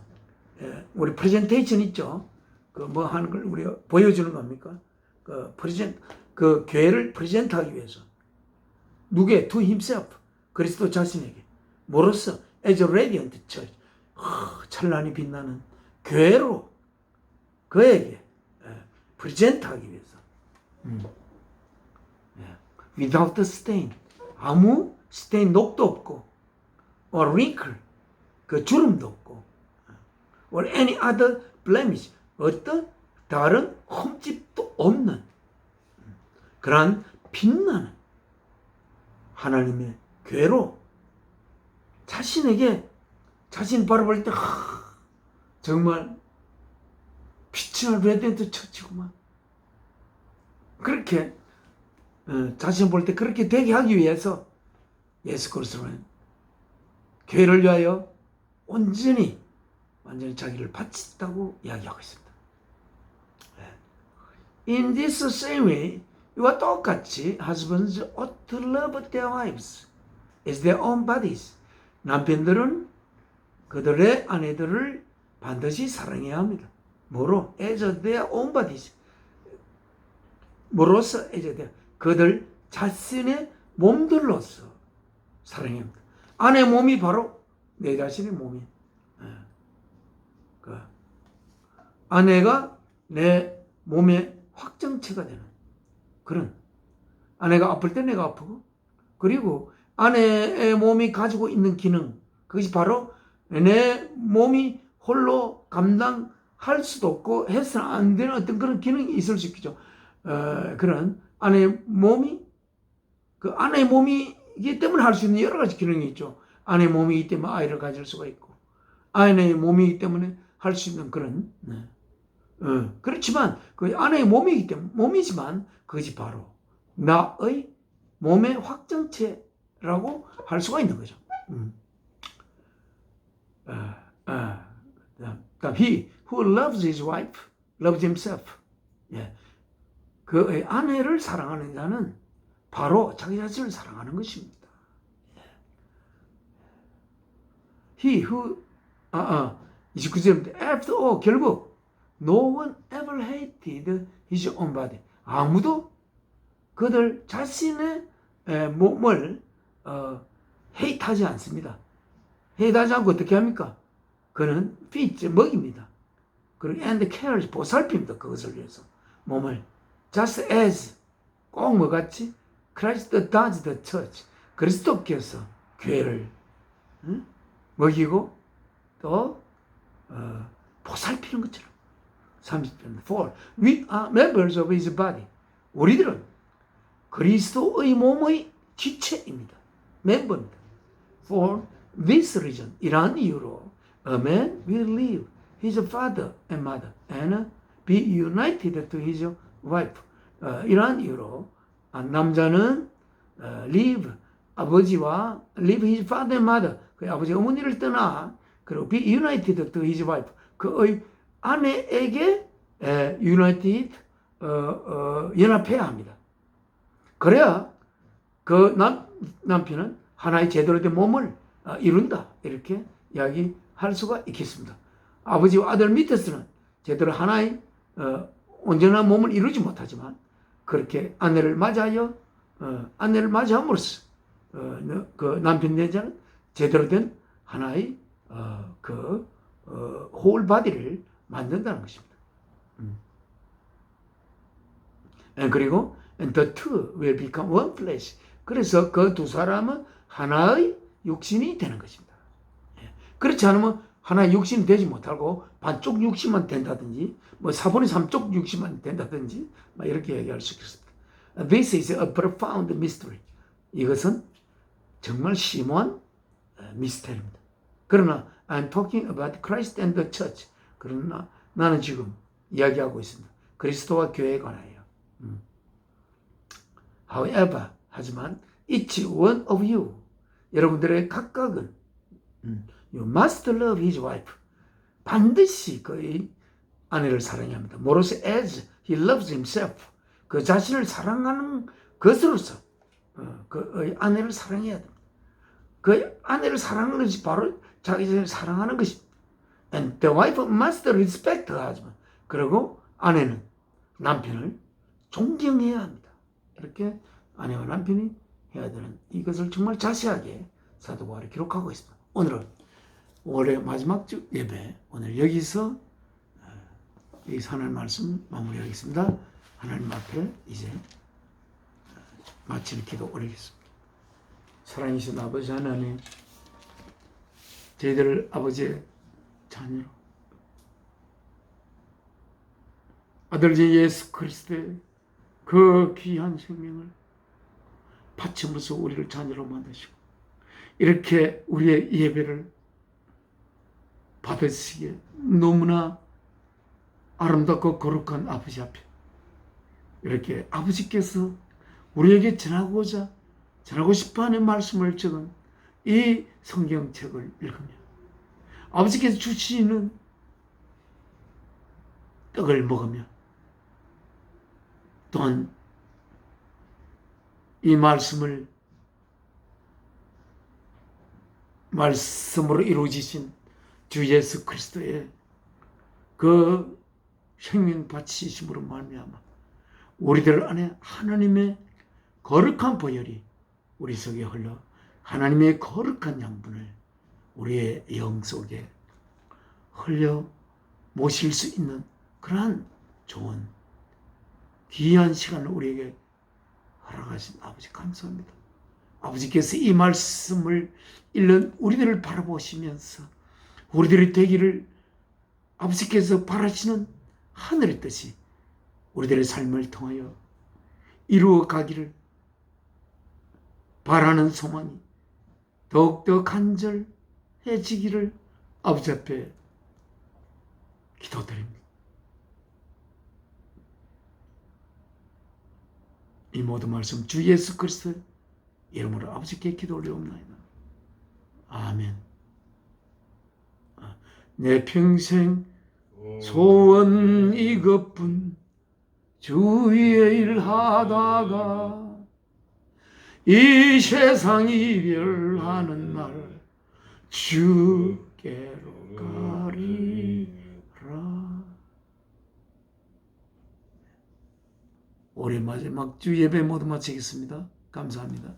우리 presentation 있죠? 그 뭐 하는 걸 우리가 보여주는 겁니까? 그 교회를 프레젠트하기 위해서 누구에? To himself. 그리스도 자신에게. 뭐로써? As a radiant church. 찬란히 빛나는 교회로 그에게 프레젠트하기 위해서. Without the stain. 아무 스테인 녹도 없고 or wrinkle. 그 주름도 없고 or any other blemish. 어떤 다른 흠집도 없는 그러한 빛나는 하나님의 교회로 자신에게 자신 바라볼 때 정말 빛이 날 레디언트 처치구만. 그렇게 자신 볼 때 그렇게 되게 하기 위해서 예수 그리스도는 교회를 위하여 온전히 완전히 자기를 바쳤다고 이야기하고 있습니다. In this same way, 이와 똑같이 husbands ought to love their wives as their own bodies. 남편들은 그들의 아내들을 반드시 사랑해야 합니다. 뭐로? As their own bodies. 뭐로서? as their. 그들 자신의 몸들로서 사랑해야 합니다. 아내 몸이 바로 내 자신의 몸이. 그 아내가 내 몸의 확정체가 되는 그런, 아내가 아플 때 내가 아프고, 그리고 아내의 몸이 가지고 있는 기능, 그것이 바로 내 몸이 홀로 감당할 수도 없고 해서는 안 되는 어떤 그런 기능이 있을 수 있겠죠. 그런 아내의 몸이, 그 아내의 몸이기 때문에 할 수 있는 여러 가지 기능이 있죠. 아내의 몸이기 때문에 아이를 가질 수가 있고, 아내의 몸이기 때문에 할 수 있는 그런, 그렇지만 그 아내의 몸이기 때문에 몸이지만 그것이 바로 나의 몸의 확정체라고 할 수가 있는 거죠. He who loves his wife loves himself. 그 아내를 사랑하는 자는 바로 자기 자신을 사랑하는 것입니다. He who 29절입니다. After all, 결국 no one ever hated his own body. 아무도 그들 자신의 몸을 헤이트하지 않습니다. 헤이트하지 않고 어떻게 합니까? 그는 feeds, 먹입니다. 그리고 and cares, 보살핍니다. 그것을 위해서 몸을. Just as, 꼭 뭐같이? Christ does the church. 그리스도께서 교회를 먹이고 또 보살피는 것처럼. 30편. For we are members of his body. 우리들은 그리스도의 몸의 지체입니다. 멤버입니다. For this reason, 이러한 이유로 a man will leave his father and mother and be united to his wife. 이러한 이유로 남자는 leave 아버지와 leave his father and mother, 그 아버지 어머니를 떠나 그리고 be united to his wife, 그의 아내에게 united 연합해야 합니다. 그래야 그 남편은 하나의 제대로 된 몸을 이룬다, 이렇게 이야기할 수가 있겠습니다. 아버지와 아들 밑에서는 제대로 하나의 온전한 몸을 이루지 못하지만 그렇게 아내를 맞이하여 아내를 맞이함으로써 그 남편 내자는 제대로 된 하나의 홀 바디를 만든다는 것입니다. 그리고 and the two will become one flesh. 그래서 그 두 사람은 하나의 육신이 되는 것입니다. 그렇지 않으면 하나의 육신이 되지 못하고 반쪽 육신만 된다든지 뭐 4분의 3쪽 육신만 된다든지 이렇게 얘기할 수 있습니다. This is a profound mystery. 이것은 정말 심오한 미스터리입니다. 그러나 I'm talking about Christ and the church. 그러나 나는 지금 이야기하고 있습니다. 그리스도와 교회에 관하여. However, 하지만 each one of you, 여러분들의 각각은 you must love his wife. 반드시 그의 아내를 사랑해야 합니다. 뭐로서? As he loves himself. 그 자신을 사랑하는 것으로서 그의 아내를 사랑해야 됩니다. 그 아내를 사랑하는 것이 바로 자기 자신을 사랑하는 것입니다. And the wife must respect her husband. 그리고 아내는 남편을 존경해야 합니다. 이렇게 아내와 남편이 해야 되는 이것을 정말 자세하게 사도 바울이 기록하고 있습니다. 오늘은 올해 마지막 주 예배, 오늘 여기서 이 하나님 말씀 마무리하겠습니다. 하나님 앞에 이제 마칠 기도 올리겠습니다. 사랑이신 아버지 하나님, 저희들 아버지의 자녀로 아들지 예수 그리스도의 그 귀한 생명을 바침으로써 우리를 자녀로 만드시고 이렇게 우리의 예배를 받으시기에 너무나 아름답고 거룩한 아버지 앞에 이렇게 아버지께서 우리에게 전하고 싶어하는 말씀을 적은 이 성경책을 읽으며 아버지께서 주시는 떡을 먹으며 또한 이 말씀으로 이루어지신 주 예수 그리스도의 그 생명 바치심으로 말미암아 우리들 안에 하나님의 거룩한 보혈이 우리 속에 흘러 하나님의 거룩한 양분을 우리의 영 속에 흘려 모실 수 있는 그러한 좋은 귀한 시간을 우리에게 허락하신 아버지 감사합니다. 아버지께서 이 말씀을 읽는 우리들을 바라보시면서 우리들의 되기를 아버지께서 바라시는 하늘의 뜻이 우리들의 삶을 통하여 이루어 가기를 바라는 소망이 더욱더 간절해지기를 아버지 앞에 기도드립니다. 이 모든 말씀 주 예수 그리스도 이름으로 아버지께 기도 올려옵나이다. 아멘. 내 평생 소원 이것뿐 주의 일 하다가 이 세상 이별하는 날 주께로 가리라. 올해 마지막 주 예배 모두 마치겠습니다. 감사합니다.